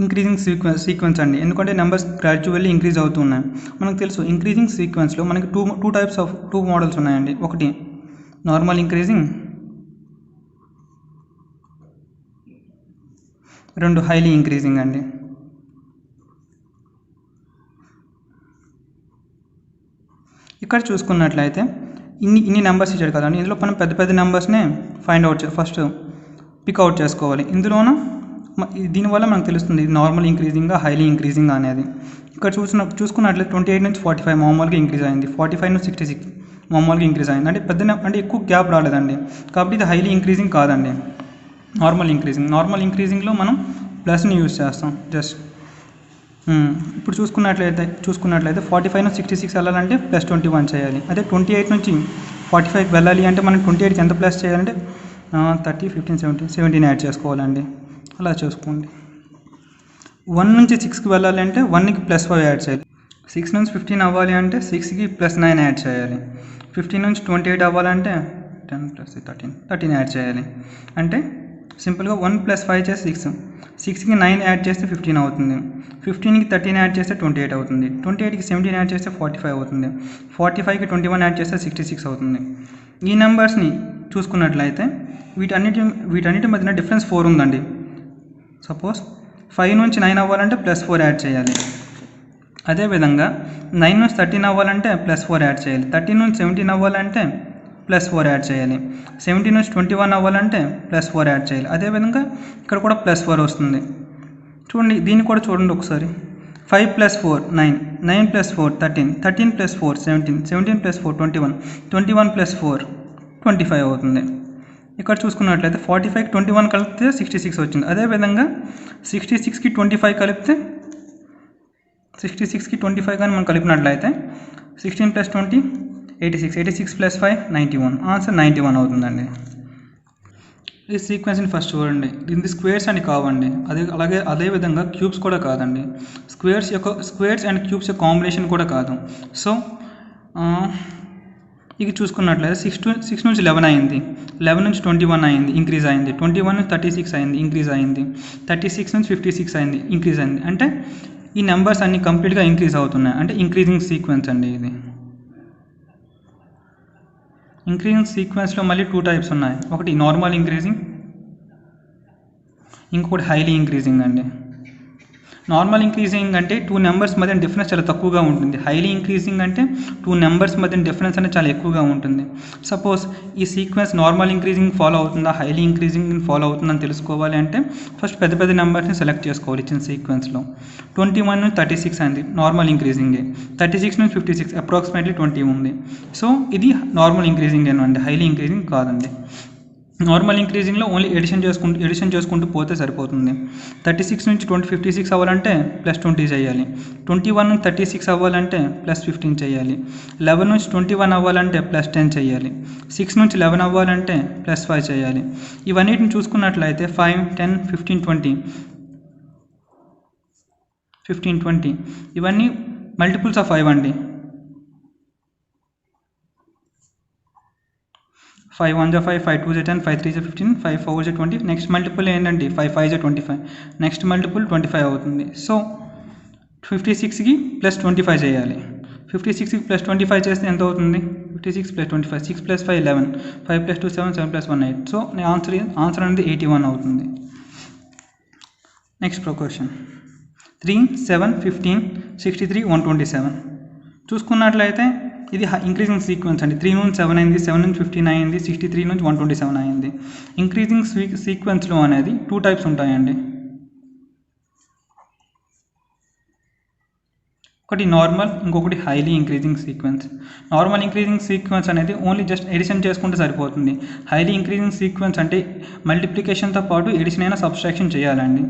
ఇంక్రీజింగ్ సీక్వెన్స్ అండి. ఎందుకంటే నెంబర్స్ గ్రాడ్యువల్లీ ఇంక్రీజ్ అవుతున్నాయి. మనకు తెలుసు ఇంక్రీజింగ్ సీక్వెన్స్లో మనకి టూ టైప్స్ ఆఫ్ 2 మోడల్స్ ఉన్నాయండి. ఒకటి నార్మల్ ఇంక్రీజింగ్, 2 హైలీ ఇంక్రీజింగ్ అండి. ఇక్కడ చూసుకున్నట్లయితే ఇన్ని నెంబర్స్ ఇచ్చాడు కదండి. ఇందులో మనం పెద్ద నెంబర్స్నే ఫస్ట్ పిక్అవుట్ చేసుకోవాలి. ఇందులోన దీనివల్ల మనకు తెలుస్తుంది ఇది నార్మల్ ఇంక్రీజింగ్గా హైలీ ఇంక్రీజింగ్ అనేది. ఇక్కడ చూసుకున్నట్లయితే 28 నుంచి 45 మామూలుగా ఇంక్రీజ్ అయింది. 45 నుంచి 66 మామూలుగా ఇంక్రీజ్ అయింది. అంటే అంటే ఎక్కువ గ్యాప్ రాలేదండి. కాబట్టి ఇది హైలీ ఇంక్రీజింగ్ కాదండి, నార్మల్ ఇంక్రీజింగ్. నార్మల్ ఇంక్రీజింగ్లో మనం ప్లస్ని యూజ్ చేస్తాం జస్ట్. ఇప్పుడు చూసుకున్నట్లయితే 45 నుంచి 66 వెళ్ళాలంటే +21 చేయాలి. అదే 28 నుంచి 45కి వెళ్ళాలి అంటే మనం 28కి ఎంత ప్లస్ చేయాలంటే 30, 15, 17 యాడ్ చేసుకోవాలండి. అలా చూసుకోండి. 1 నుంచి 6కి వెళ్ళాలి అంటే 1కి +5 యాడ్ చేయాలి. 6 నుంచి 15 అవ్వాలి అంటే 6కి +9 యాడ్ చేయాలి. 15 నుంచి 28 అవ్వాలంటే 10 + 13 యాడ్ చేయాలి. అంటే సింపుల్గా 1 + 5 చేస్తే 6, 6కి 9 యాడ్ చేస్తే 15 అవుతుంది. 15కి 13 యాడ్ చేస్తే 28 అవుతుంది. 28కి 17 యాడ్ చేస్తే 45 అవుతుంది. 45కి 21 యాడ్ చేస్తే 66 అవుతుంది. ఈ నెంబర్స్ని చూసుకున్నట్లయితే వీటన్నిటి మధ్యన డిఫరెన్స్ 4 ఉందండి. సపోజ్ 5 నుంచి 9 అవ్వాలంటే +4 యాడ్ చేయాలి. అదేవిధంగా 9 నుంచి 13 అవ్వాలంటే +4 యాడ్ చేయాలి. 13 నుంచి 17 అవ్వాలంటే +4 యాడ్ చేయాలి. 17 నుంచి 21 అవ్వాలంటే +4 యాడ్ చేయాలి. అదేవిధంగా ఇక్కడ కూడా +4 వస్తుంది. చూడండి దీన్ని కూడా చూడండి ఒకసారి. 5 + 4 9, 9 + 4 13, 13 + 4 17, 17 + 4 21, 21 + 4 25 అవుతుంది. ఇక్కడ చూసుకున్నట్లయితే 45కి 21 కలిపితే 66 వచ్చింది. అదేవిధంగా 66కి 25 కలిపితే 66కి 25 కానీ మనం కలిపినట్లయితే 16 + 20 86, 86 + 5 91. ఆన్సర్ 91 అవుతుందండి. ఈ సీక్వెన్స్ని ఫస్ట్ చూడండి. ఇది స్క్వేర్స్ అని కావండి. అదేవిధంగా క్యూబ్స్ కూడా కాదండి. స్క్వేర్స్ అండ్ క్యూబ్స్ యొక్క కాంబినేషన్ కూడా కాదు. సో ఇది చూసుకున్నట్లయితే 6 నుంచి 11 అయింది. 11 నుంచి 21 అయింది, ఇంక్రీజ్ అయింది. 21 నుంచి 36 అయింది, ఇంక్రీజ్ అయింది. 36 నుంచి 56 అయింది, ఇంక్రీజ్ అయింది. అంటే ఈ నెంబర్స్ అన్ని కంప్లీట్గా ఇంక్రీజ్ అవుతున్నాయి. అంటే ఇంక్రీజింగ్ సీక్వెన్స్ అండి ఇది. ఇంక్రీజింగ్ సీక్వెన్స్లో మళ్ళీ 2 టైప్స్ ఉన్నాయి. ఒకటి నార్మల్ ఇంక్రీజింగ్, ఇంకొకటి హైలీ ఇంక్రీజింగ్ అండి. నార్మల్ ఇంక్రీజింగ్ అంటే 2 నెంబర్స్ మధ్య డిఫరెన్స్ చాలా తక్కువగా ఉంటుంది. హైలీ ఇంక్రీజింగ్ అంటే 2 నెంబర్స్ మధ్య డిఫరెన్స్ అనేది చాలా ఎక్కువగా ఉంటుంది. సపోజ్ ఈ సీక్వెన్స్ నార్మల్ ఇంక్రీజింగ్ ఫాలో అవుతుందా, హైలీ ఇంక్రీజింగ్ ఫాలో అవుతుందని తెలుసుకోవాలి అంటే ఫస్ట్ పెద్ద పెద్ద నెంబర్స్ని సెలెక్ట్ చేసుకోవాలి. ఇచ్చిన సీక్వెన్స్లో 21 నుంచి 36 అయింది, నార్మల్ ఇంక్రీజింగే. 36 నుంచి 56 అప్రాక్సిమేట్లీ 20 ఉంది. సో ఇది నార్మల్ ఇంక్రీజింగ్ ఏనండి, హైలీ ఇంక్రీజింగ్ కాదండి. నార్మల్ ఇంక్రీజింగ్లో ఓన్లీ ఎడిషన్ చేసుకుంటూ పోతే సరిపోతుంది. 36 నుంచి 56 అవ్వాలంటే +20 చేయాలి. 21 నుంచి 36 అవ్వాలంటే +15 చేయాలి. 11 నుంచి 21 అవ్వాలంటే +10 చేయాలి. 6 నుంచి 11 అవ్వాలంటే +5 చేయాలి. ఇవన్నిటిని చూసుకున్నట్లయితే 5, 10, 15, 20 15, 20 ఇవన్నీ మల్టిపుల్స్ ఆఫ్ 5 అండి. 5 1 5, 5 2 10, 5 3 15, 5 4 20. నెక్స్ట్ మల్టిపుల్ ఏంటంటే 5 5 25. నెక్స్ట్ మల్టిపుల్ 25 అవుతుంది. సో 56కి +25 చేయాలి. 56కి +25 చేస్తే ఎంత అవుతుంది? 56 + 25, 6 + 5 11, 5 + 2 7, 7 + 1 8. సో ఆన్సర్ అనేది 81 అవుతుంది. నెక్స్ట్ క్వశ్చన్ 3 7 15 63 127 చూసుకున్నట్లయితే ఇది ఇంక్రీజింగ్ సీక్వెన్స్ అండి. 3 నుంచి 7 అయింది, 7 నుంచి 15 అయింది, 63 నుంచి 127 అయింది. ఇంక్రీజింగ్ సీక్వెన్స్లో అనేది 2 టైప్స్ ఉంటాయండి. ఒకటి నార్మల్, ఇంకొకటి highly increasing sequence. Normal increasing sequence అనేది ఓన్లీ జస్ట్ ఎడిషన్ చేసుకుంటే సరిపోతుంది. హైలీ ఇంక్రీజింగ్ సీక్వెన్స్ అంటే మల్టిప్లికేషన్తో పాటు ఎడిషన్ అయినా సబ్స్ట్రాక్షన్ చేయాలండి.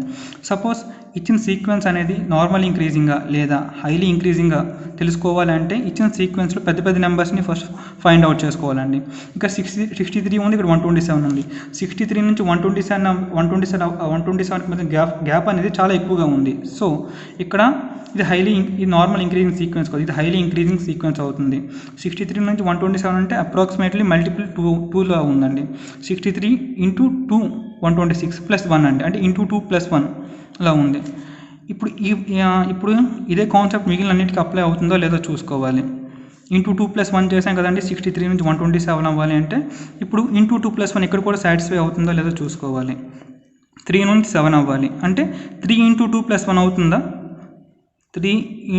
సపోజ్ ఇచ్చిన సీక్వెన్స్ అనేది నార్మల్ ఇంక్రీజింగ్గా లేదా హైలీ ఇంక్రీజింగ్గా తెలుసుకోవాలంటే ఇచ్చిన సీక్వెన్స్లో పెద్ద పెద్ద నెంబర్స్ని ఫస్ట్ ఫైండ్ అవుట్ చేసుకోవాలండి. ఇక్కడ 63 ఉంది, ఇక్కడ 127 ఉంది. 63 నుంచి 127 మధ్య గ్యాప్ అనేది చాలా ఎక్కువగా ఉంది. సో ఇక్కడ ఇది నార్మల్ ఇంక్రీజింగ్ సీక్వెన్స్ కాదు, ఇది హైలీ ఇంక్రీజింగ్ సీక్వెన్స్ అవుతుంది. 63 నుంచి 127 అంటే అప్రాక్సిమేట్లీ మల్టిపుల్ 2లో ఉందండి. 63 × 2 126 + 1 అండి, అంటే × 2 + 1 అలా ఉంది. ఇప్పుడు ఇదే కాన్సెప్ట్ మిగిలిన అన్నిటికీ అప్లై అవుతుందో లేదో చూసుకోవాలి. × 2 + 1 చేసాం కదండి, 63 నుంచి 127 అవ్వాలి అంటే ఇప్పుడు × 2 + 1 ఇక్కడ కూడా సాటిస్ఫై అవుతుందో లేదో చూసుకోవాలి. 3 నుంచి 7 అవ్వాలి అంటే 3 × 2 + 1 అవుతుందా? 3 ×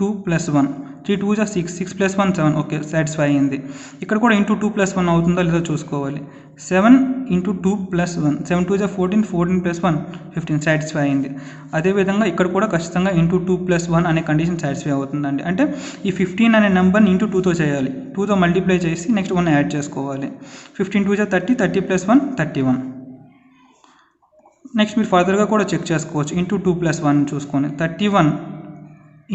2 + 1, 3 2 6, 6 + 1 7. ఓకే, సాటిస్ఫై అయింది. ఇక్కడ కూడా × 2 + 1 అవుతుందో లేదో చూసుకోవాలి. 7 × 2 + 1, 7 2 14, 14 + 1 15, సాటిస్ఫై అయింది. అదేవిధంగా ఇక్కడ కూడా ఖచ్చితంగా × 2 + 1 అనే కండిషన్ సాటిస్ఫై అవుతుందండి. అంటే ఈ 15 అనే నెంబర్ని × 2తో చేయాలి, 2తో మల్టిప్లై చేసి నెక్స్ట్ 1 యాడ్ చేసుకోవాలి. 15 2 30, 30 + 1 31. నెక్స్ట్ మీరు ఫర్దర్గా కూడా చెక్ చేసుకోవచ్చు. × 2 + 1 చూసుకొని 31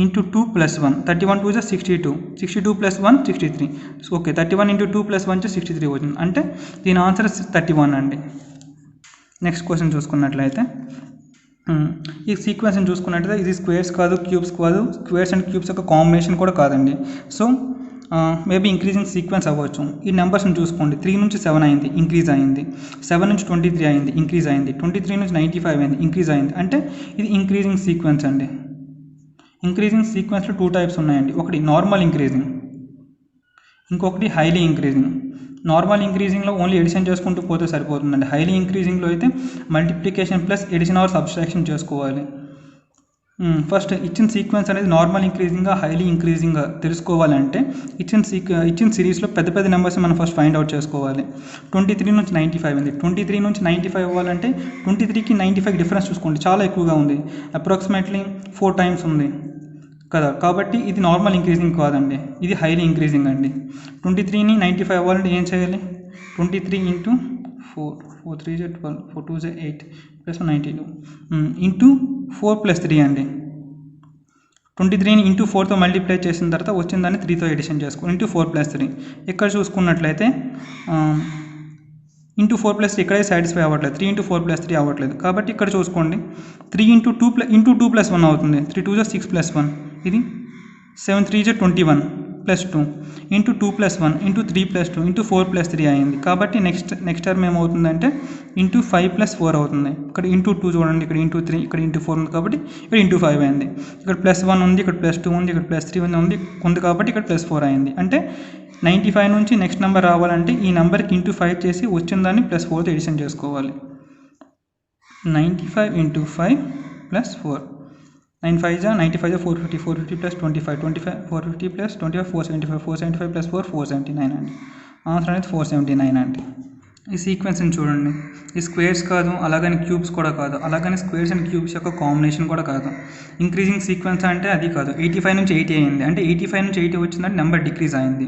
× 2 + 1, 31 2 62, 62 + 1 63. ఓకే, 31 × 2 + 1 63 వచ్చింది. అంటే దీని ఆన్సర్ 31 అండి. నెక్స్ట్ క్వశ్చన్ చూసుకున్నట్లయితే ఈ సీక్వెన్స్ని చూసుకున్నట్లయితే ఇది స్క్వేర్స్ కాదు, క్యూబ్స్ కాదు, స్క్వేర్స్ అండ్ క్యూబ్స్ యొక్క కాంబినేషన్ కూడా కాదండి. సో మేబీ ఇంక్రీజింగ్ సీక్వెన్స్ అవ్వచ్చు. ఈ నెంబర్స్ని చూసుకోండి. 3 నుంచి 7 అయింది, ఇంక్రీజ్ అయింది. 7 నుంచి 23 అయింది, ఇంక్రీజ్ అయింది. 23 నుంచి 95 అయింది, ఇంక్రీజ్ అయింది. అంటే ఇది ఇంక్రీజింగ్ సీక్వెన్స్ అండి. ఇంక్రీజింగ్ సీక్వెన్స్లో 2 టైప్స్ ఉన్నాయండి. ఒకటి నార్మల్ ఇంక్రీజింగ్, ఇంకొకటి హైలీ ఇంక్రీజింగ్. నార్మల్ ఇంక్రీజింగ్లో ఓన్లీ ఎడిషన్ చేసుకుంటూ పోతే సరిపోతుందండి. హైలీ ఇంక్రీజింగ్లో అయితే multiplication plus addition or subtraction చేసుకోవాలి. ఫస్ట్ ఇచ్చిన సీక్వెన్స్ అనేది నార్మల్ ఇంక్రీజింగ్గా హైలీ ఇంక్రీజింగ్గా తెలుసుకోవాలంటే ఇచ్చిన సిరీస్లో పెద్ద పెద్ద నెంబర్స్ మనం ఫస్ట్ ఫైండ్ అవుట్ చేసుకోవాలి. 23 నుంచి 95 ఉంది. 23 నుంచి 95 అవ్వాలంటే 23కి 95 డిఫరెన్స్ చూసుకోండి, చాలా ఎక్కువగా ఉంది. అప్రాక్సిమేట్లీ 4 టైమ్స్ ఉంది కదా. కాబట్టి ఇది నార్మల్ ఇంక్రీజింగ్ కాదండి, ఇది హైలీ ఇంక్రీజింగ్ అండి. 23ని 95 అవ్వాలంటే ఏం చేయాలి? 23 × 4, 4 3 12, 4 2 8 + 92 × 4 + 3 అండి. 23ని × 4తో మల్టిప్లై చేసిన తర్వాత వచ్చిందాన్ని 3తో ఎడిషన్ చేసుకో × 4 + 3. ఇక్కడ చూసుకున్నట్లయితే × 4 + 3 ఇక్కడే సాటిస్ఫై అవ్వట్లేదు, 3 × 4 + 3 అవ్వట్లేదు. కాబట్టి ఇక్కడ చూసుకోండి 3 × 2 + 1 అవుతుంది. 3 2 6 + 1, ఇది 7 3 21 + 2 × 2 + 1 × 3 + 2 × 4 + 3 అయింది. కాబట్టి నెక్స్ట్ టర్మ్ ఏమవుతుందంటే × 5 + 4 అవుతుంది. ఇక్కడ × 2 చూడండి, ఇక్కడ × 3, ఇక్కడ × 4 ఉంది కాబట్టి ఇక్కడ × 5 అయింది. ఇక్కడ +1 ఉంది, ఇక్కడ +2 ఉంది, ఇక్కడ +3 ఉంది కాబట్టి ఇక్కడ +4 అయింది. అంటే 95 నుంచి నెక్స్ట్ నెంబర్ రావాలంటే ఈ నెంబర్కి ఇంటూ 5 చేసి వచ్చిన దాన్ని +4తో ఎడిషన్ చేసుకోవాలి. 95 × 5 + 4. 9 5 95 450 450 + 25 25 450 + 25 475 475 + 4 479 అండి. ఆన్సర్ అనేది 479 అండి. ఈ సీక్వెన్స్ని చూడండి. ఈ స్క్వేర్స్ కాదు, అలాగని క్యూబ్స్ కూడా కాదు, అలాగని స్క్వేర్స్ అండ్ క్యూబ్స్ యొక్క కాంబినేషన్ కూడా కాదు. ఇంక్రీజింగ్ సీక్వెన్స్ అంటే అది కాదు. 85 నుంచి 80 అయింది అంటే 85 నుంచి 80 వచ్చిందంటే నెంబర్ డిక్రీజ్ అయింది.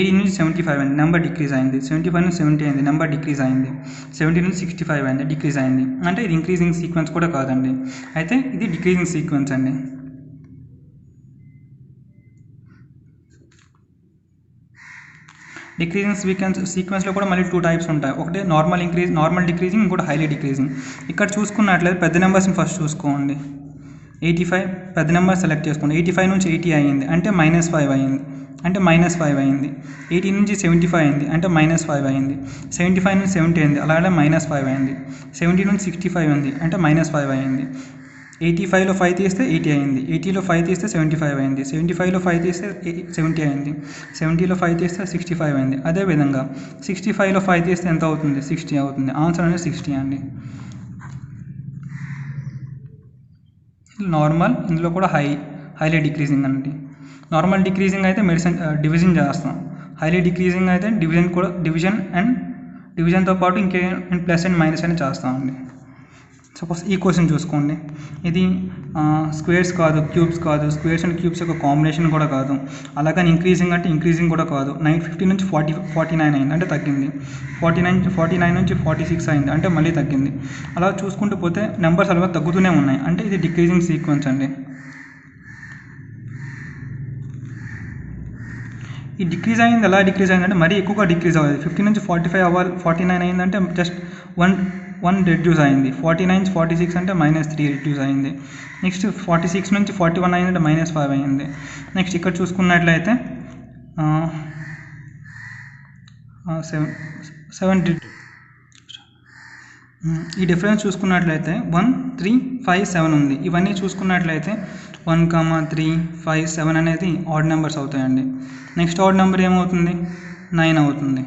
80 నుంచి 75 అయింది, నెంబర్ డిక్రీజ్ అయింది. 75 నుంచి 70 అయింది, నెంబర్ డిక్రీజ్ అయింది. 70 నుంచి 65 అయింది, డిక్రీజ్ అయింది. అంటే ఇది ఇంక్రీజింగ్ సీక్వెన్స్ కూడా కాదండి, అయితే ఇది డిక్రీజింగ్ సీక్వెన్స్ అండి. డిక్రీజింగ్ సీక్వెన్స్లో కూడా మళ్ళీ 2 టైప్స్ ఉంటాయి. ఒకటి నార్మల్ డిక్రీజింగ్, ఇంకోటి హైలీ డిక్రీజింగ్. ఇక్కడ చూసుకున్నట్లయితే పెద్ద నెంబర్స్ని ఫస్ట్ చూసుకోండి. 85 పెద్ద నెంబర్ సెలెక్ట్ చేసుకోండి. 85 నుంచి 80 అయ్యింది అంటే -5 అయ్యింది, అంటే -5 అయింది. 80 నుంచి 75 అయింది అంటే -5 అయింది. 75 నుంచి 70 అయింది, అలాగే -5 అయింది. 70 నుంచి 65 ఉంది అంటే -5 అయింది. 85లో 5 తీస్తే 80 అయింది. 80లో 5 తీస్తే 75 అయింది. 75లో 5 తీస్తే 70 అయింది. 70లో 5 తీస్తే 65 అయింది. అదేవిధంగా 65లో 5 తీస్తే ఎంత అవుతుంది? 60 అవుతుంది. ఆన్సర్ అనేది 60 అండి. నార్మల్, ఇందులో కూడా హైలీ డిక్రీజింగ్ అండి. నార్మల్ డిక్రీజింగ్ అయితే డివిజన్ చేస్తాం. హైలీ డిక్రీజింగ్ అయితే డివిజన్తో పాటు ఇంకే ప్లస్ అండ్ మైనస్ అని చేస్తామండి. సపోజ్ ఈ క్వశ్చన్ చూసుకోండి. ఇది స్క్వేర్స్ కాదు, క్యూబ్స్ కాదు, స్క్వేర్స్ అండ్ క్యూబ్స్ యొక్క కాంబినేషన్ కూడా కాదు, అలాగని ఇంక్రీజింగ్ అంటే ఇంక్రీజింగ్ కూడా కాదు. 50 నుంచి 49 అయింది అంటే తగ్గింది. 49 నుంచి 46 అయింది అంటే మళ్ళీ తగ్గింది. అలా చూసుకుంటూ పోతే నెంబర్స్ అలా తగ్గుతూనే ఉన్నాయి, అంటే ఇది డిక్రీజింగ్ సీక్వెన్స్ అండి. ఈ డిక్రీజ్ అయింది ఎలా డిక్రీజ్ అయిందంటే మరీ ఎక్కువగా డిక్రీజ్ అవ్వదు. 50 నుంచి 45 అవ్వాలి, 49 అయిందంటే జస్ట్ 1 రెడ్యూస్ అయింది. 49 నుంచి 46 అంటే -3 రెడ్యూస్ అయింది. నెక్స్ట్ 46 నుంచి 41 అయిందంటే -5 అయింది. నెక్స్ట్ ఇక్కడ చూసుకున్నట్లయితే 7 ఈ డిఫరెన్స్ చూసుకున్నట్లయితే 1 3 5 7 ఉంది. ఇవన్నీ చూసుకున్నట్లయితే 1 3 5 7 అనేది ఆడ్ నెంబర్స్ అవుతాయండి. నెక్స్ట్ ఆడ్ నెంబర్ ఏమవుతుంది? 9 అవుతుంది.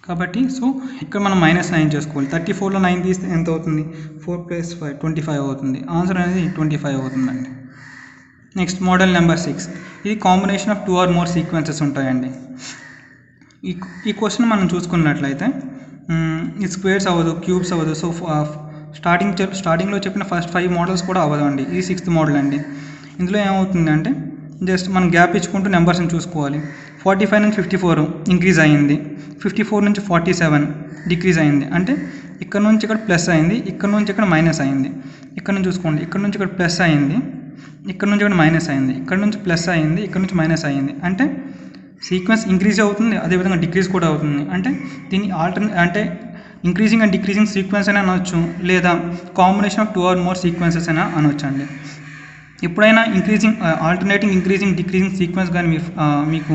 కాబట్టి సో ఇక్కడ మనం -9 చేసుకోవాలి. 34లో 9 తీస్తే ఎంత అవుతుంది? 4 + 5 25 అవుతుంది. ఆన్సర్ అనేది 25 అవుతుందండి. Next model number 6. ఇది combination of 2 or more sequences ఉంటాయండి. ఈ క్వశ్చన్ మనం చూసుకున్నట్లయితే ఈ స్క్వేర్స్ అవ్వదు, క్యూబ్స్ అవ్వదు. సో స్టార్టింగ్లో చెప్పిన ఫస్ట్ 5 మోడల్స్ కూడా అవ్వదు అండి. ఇది 6th మోడల్ అండి. ఇందులో ఏమవుతుందంటే జస్ట్ మనం గ్యాప్ ఇచ్చుకుంటూ నెంబర్స్ని చూసుకోవాలి. 45 నుంచి 54 ఇంక్రీజ్ అయ్యింది. 54 నుంచి 47 డిక్రీజ్ అయింది. అంటే ఇక్కడ నుంచి ఇక్కడ ప్లస్ అయింది, ఇక్కడ నుంచి ఇక్కడ మైనస్ అయింది. ఇక్కడ నుంచి చూసుకోండి, ఇక్కడ నుంచి ఇక్కడ ప్లస్ అయింది, ఇక్కడ నుంచి ఇక్కడ మైనస్ అయింది, ఇక్కడ నుంచి ప్లస్ అయింది, ఇక్కడ నుంచి మైనస్ అయింది. అంటే సీక్వెన్స్ ఇంక్రీజ్ అవుతుంది, అదేవిధంగా డిక్రీజ్ కూడా అవుతుంది. అంటే దీన్ని అంటే ఇంక్రీజింగ్ అండ్ డిక్రీజింగ్ సీక్వెన్స్ అయినా అనవచ్చు, లేదా combination of 2 or more sequences అయినా అనవచ్చు అండి. ఎప్పుడైనా ఆల్టర్నేటింగ్ ఇంక్రీజింగ్ డిక్రీజింగ్ సీక్వెన్స్ కానీ మీకు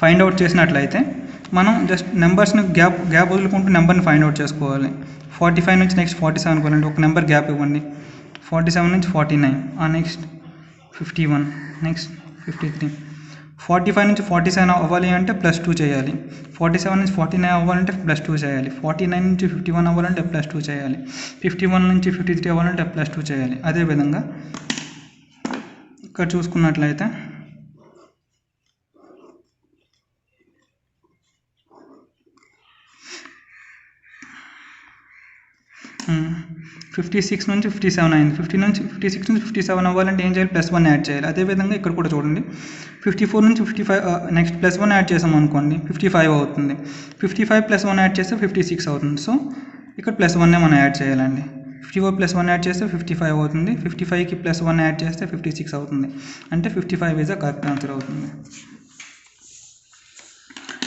ఫైండ్ అవుట్ చేసినట్లయితే మనం జస్ట్ నెంబర్స్ని గ్యాప్ వదులుకుంటూ నెంబర్ని ఫైండ్ అవుట్ చేసుకోవాలి. 45 నుంచి నెక్స్ట్ 47 కావాలంటే ఒక నెంబర్ గ్యాప్ ఇవ్వండి. 47 నుంచి 49, నెక్స్ట్ 51, నెక్స్ట్ 53. 45 నుంచి 47 అవ్వాలి అంటే +2 చేయాలి. 47 నుంచి 49 అవ్వాలంటే +2 చేయాలి. 49 నుంచి 51 అవ్వాలంటే +2 చేయాలి. 51 నుంచి 53 అవ్వాలంటే +2 చేయాలి. అదేవిధంగా ఇక్కడ చూసుకున్నట్లయితే 56 నుంచి 57 అయింది. 56 నుంచి 57 అవ్వాలంటే ఏం చేయాలి? +1 యాడ్ చేయాలి. అదేవిధంగా ఇక్కడ కూడా చూడండి, 54 నుంచి 55 నెక్స్ట్ +1 యాడ్ చేసాం అనుకోండి 55 అవుతుంది. 55 + 1 యాడ్ చేస్తే 56 అవుతుంది. సో ఇక్కడ +1నే మనం యాడ్ చేయాలండి. 54 + 1 యాడ్ చేస్తే 55 అవుతుంది. 55కి +1 యాడ్ చేస్తే 56 అవుతుంది. అంటే 55 ఈజ్ ద కరెక్ట్ ఆన్సర్ అవుతుంది.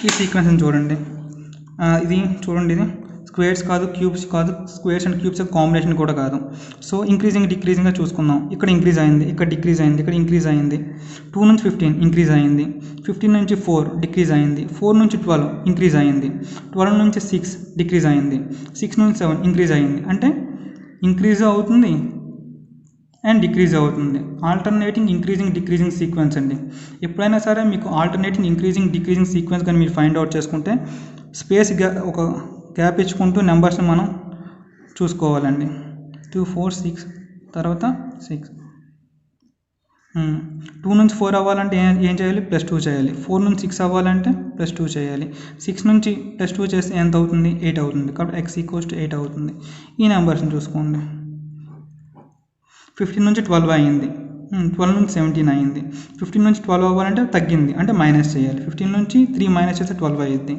ఈ సీక్వెన్స్ని చూడండి, ఇది చూడండి, ఇది స్క్వేర్స్ కాదు, క్యూబ్స్ కాదు, స్క్వేర్స్ అండ్ క్యూబ్స్ కాంబినేషన్ కూడా కాదు. సో ఇంక్రీజింగ్ డిక్రీజింగ్గా చూసుకుందాం. ఇక్కడ ఇంక్రీజ్ అయింది, ఇక్కడ డిక్రీజ్ అయింది, ఇక్కడ ఇంక్రీజ్ అయింది. 2 నుంచి 15 ఇంక్రీజ్ అయింది. 15 నుంచి 4 డిక్రీజ్ అయింది. 4 నుంచి 12 ఇంక్రీజ్ అయింది. 12 నుంచి 6 డిక్రీజ్ అయింది. 6 నుంచి 7 ఇంక్రీజ్ అయింది. అంటే ఇంక్రీజ్ అవుతుంది, అండ్ డిక్రీజ్ అవుతుంది. ఆల్టర్నేటింగ్ ఇంక్రీజింగ్ డిక్రీజింగ్ సీక్వెన్స్ అండి. ఎప్పుడైనా సరే మీకు ఆల్టర్నేటింగ్ ఇంక్రీజింగ్ డిక్రీజింగ్ సీక్వెన్స్ కానీ మీరు ఫైండ్ అవుట్ చేసుకుంటే స్పేస్ ఒక గ్యాప్ ఇచ్చుకుంటూ నెంబర్స్ని మనం చూసుకోవాలండి. 2 4 6 తర్వాత 6. 2 నుంచి 4 అవ్వాలంటే ఏం చేయాలి? +2 చేయాలి. 4 నుంచి 6 అవ్వాలంటే +2 చేయాలి. 6 నుంచి +2 చేస్తే ఎంత అవుతుంది? 8 అవుతుంది. కాబట్టి x = 8 అవుతుంది. ఈ నెంబర్స్ని చూసుకోండి. 15 నుంచి 12 అయింది. 12 నుంచి 17 అయింది. 15 నుంచి 12 అవ్వాలంటే తగ్గింది, అంటే మైనస్ చేయాలి. 15 నుంచి 3 మైనస్ చేస్తే 12 అయ్యింది.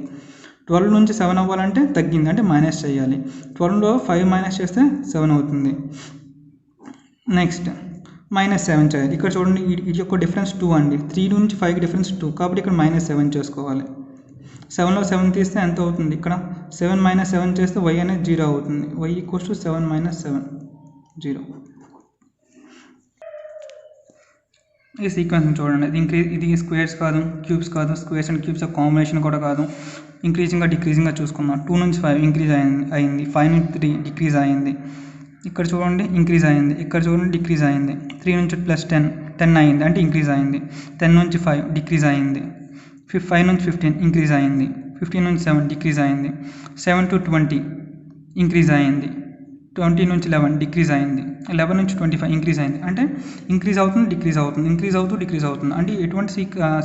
12 నుంచి 7 అవ్వాలంటే తగ్గింది, అంటే మైనస్ చేయాలి. 12లో 5 మైనస్ చేస్తే 7 అవుతుంది. నెక్స్ట్ -7 చేయాలి. ఇక్కడ చూడండి, ఇది యొక్క డిఫరెన్స్ 2 అండి. 3 నుంచి 5కి డిఫరెన్స్ 2, కాబట్టి ఇక్కడ -7 చేసుకోవాలి. 7లో 7 తీస్తే ఎంత అవుతుంది? ఇక్కడ 7 - 7 చేస్తే y అనేది 0 అవుతుంది. y = 7 - 7 0. ఈ సీక్వెన్స్ చూడండి, ఇది స్క్వేర్స్ కాదు, క్యూబ్స్ కాదు, స్క్వేర్స్ అండ్ క్యూబ్స్ కాంబినేషన్ కూడా కాదు. ఇంక్రీజింగ్గా డిక్రీజింగ్గా చూసుకున్నాం. 2 నుంచి 5 ఇంక్రీజ్ అయింది. 5 నుంచి 3 డిక్రీజ్ అయింది. ఇక్కడ చూడండి ఇంక్రీజ్ అయింది. ఇక్కడ చూడండి డిక్రీజ్ అయింది. 3 నుంచి +10 అయింది, అంటే ఇంక్రీజ్ అయింది. 10 నుంచి 5 డిక్రీజ్ అయింది. 5 నుంచి 15 ఇంక్రీజ్ అయింది. 15 నుంచి 7 డిక్రీజ్ అయింది. 7 to 20 ఇంక్రీజ్ అయింది. 20 నుంచి 11 డిక్రీజ్ అయింది. 11 నుంచి 25 ఇంక్రీజ్ అయింది. అంటే ఇంక్రీజ్ అవుతుంది, డిక్రీజ్ అవుతుంది, ఇంక్రీజ్ అవుతూ డిక్రీజ్ అవుతుంది. అంటే ఎటువంటి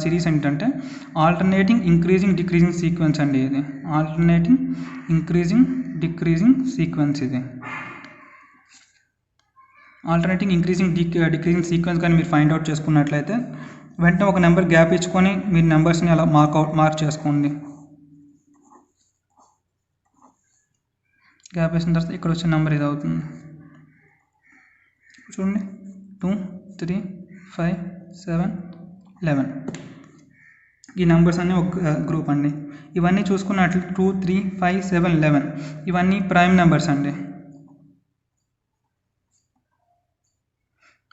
సిరీస్ ఏంటంటే ఆల్టర్నేటింగ్ ఇంక్రీజింగ్ డిక్రీజింగ్ సీక్వెన్స్ అండి. ఇది ఆల్టర్నేటింగ్ ఇంక్రీజింగ్ డిక్రీజింగ్ సీక్వెన్స్. ఇది ఆల్టర్నేటింగ్ ఇంక్రీజింగ్ డిక్రీజింగ్ సీక్వెన్స్ కానీ మీరు ఫైండ్ అవుట్ చేసుకున్నట్లయితే వెంటనే ఒక నెంబర్ గ్యాప్ ఇచ్చుకొని మీరు నెంబర్స్ని అలా మార్క్ చేసుకోండి. గ్యాప్ వేసిన తర్వాత ఇక్కడ వచ్చే నెంబర్ ఇది అవుతుంది. చూడండి 2 3 5 7 11. ఈ నెంబర్స్ అన్నీ ఒక గ్రూప్ అండి. ఇవన్నీ చూసుకున్నట్లు 2 3 5 7 11 ఇవన్నీ ప్రైమ్ నెంబర్స్ అండి.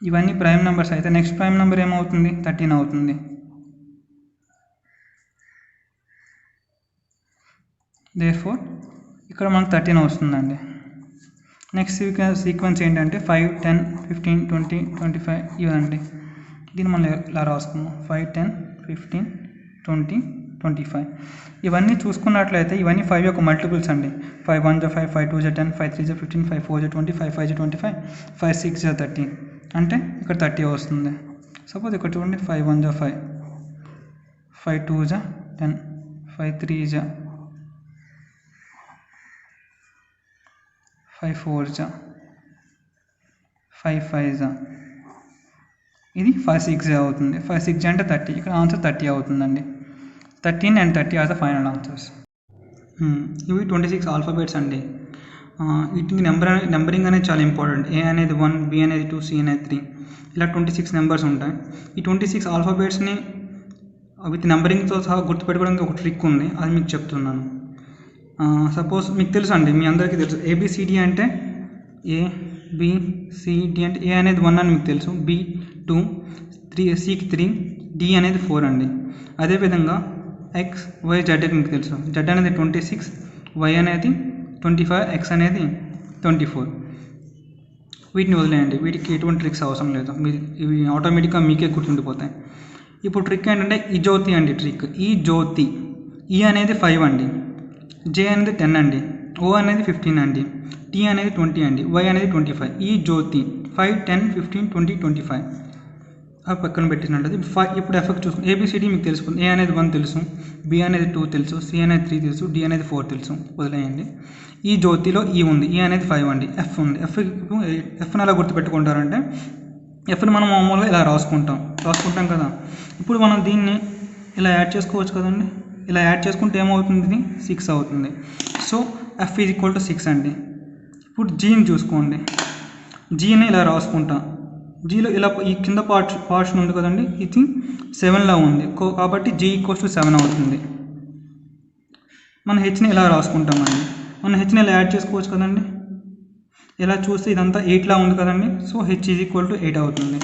ఇవన్నీ ప్రైమ్ నెంబర్స్ అయితే నెక్స్ట్ ప్రైమ్ నెంబర్ ఏమవుతుంది? 13 అవుతుంది. దేర్ఫోర్ ఇక్కడ మనకు 13 వస్తుందండి. నెక్స్ట్ సీక్వెన్స్ ఏంటంటే 5 10 15 20 25 ఇవండి. దీన్ని మనం ఇలా రాసుకున్నాం. 5 10 15 20 25 ఇవన్నీ చూసుకున్నట్లయితే ఇవన్నీ 5 యొక్క మల్టిపుల్స్ అండి. 5 1 5 5 2 10 5 3 15 5 4 20 5 5 25 5 6 13, అంటే ఇక్కడ 30 వస్తుంది. సపోజ్ ఇక్కడ చూడండి 5 1 5 5 2 10 5 3 5 4 5 5 ఇది 5 6 అవుతుంది. 5 6 అంటే 30. ఇక్కడ ఆన్సర్ 30 అవుతుందండి. 13 and 30 are the final answers. ఇవి 26 ఆల్ఫాబెట్స్ అండి. వీటికి నెంబరింగ్ అనేది చాలా ఇంపార్టెంట్. ఏ అనేది 1, బి అనేది 2, సి అనేది 3, ఇలా 26 నెంబర్స్ ఉంటాయి. ఈ 26 ఆల్ఫాబెట్స్ని విత్ నెంబరింగ్తో సహా గుర్తుపెట్టుకోవడానికి ఒక ట్రిక్ ఉంది, అది మీకు చెప్తున్నాను. సపోజ్ మీకు తెలుసు అండి, మీ అందరికీ తెలుసు ఏబిసిడి అంటే ఏ, బి, సిడి అంటే ఏ అనేది 1 అని మీకు తెలుసు, బి 2, 3 సికి 3, డి అనేది 4 అండి. అదేవిధంగా ఎక్స్, వై, జెడ్ మీకు తెలుసు. జెడ్ అనేది 26, వై అనేది 25, ఎక్స్ అనేది 24. వీటిని వదిలేయండి, వీటికి ఎటువంటి ట్రిక్స్ అవసరం లేదు. ఇవి ఆటోమేటిక్గా మీకే గుర్తుండిపోతాయి. ఇప్పుడు ట్రిక్ ఏంటంటే ఈ జ్యోతి అండి. ట్రిక్ ఈ జ్యోతి. ఈ అనేది 5 అండి, జే అనేది 10 అండి, ఓ అనేది 15 అండి, టీ అనేది 20 అండి, వై అనేది 25. ఈ జ్యోతి 5 10 15 20 25 అవి పక్కన పెట్టినట్లయితే ఇప్పుడు ఎఫెక్ట్ చూసుకుని ఏబిసిడి మీకు తెలుసుకుంది. ఏ అనేది 1 తెలుసు, బి అనేది 2 తెలుసు, సి అనేది 3 తెలుసు, డి అనేది 4 తెలుసు. వదిలేయండి. ఈ జ్యోతిలో ఈ ఉంది, ఈ అనేది 5 అండి, ఎఫ్ ఉంది. ఎఫ్ని ఎలా గుర్తుపెట్టుకుంటారంటే ఎఫ్ని మనం మామూలుగా ఇలా రాసుకుంటాం కదా. ఇప్పుడు మనం దీన్ని ఇలా యాడ్ చేసుకోవచ్చు కదండి. ఇలా యాడ్ చేసుకుంటే ఏమవుతుంది? ఇది 6 అవుతుంది. So F is equal to 6 అండి. ఇప్పుడు జీని చూసుకోండి. జీని ఇలా రాసుకుంటాం. జీలో ఇలా ఈ కింద పార్ట్షన్ ఉంది కదండి, ఇది 7లా ఉంది, కాబట్టి జీ ఈక్వల్స్ టు 7 అవుతుంది. మన హెచ్ని ఇలా రాసుకుంటామండి. మన హెచ్ని ఇలా యాడ్ చేసుకోవచ్చు కదండి. ఇలా చూస్తే ఇదంతా 8లా ఉంది కదండి. So H is equal to 8 అవుతుంది.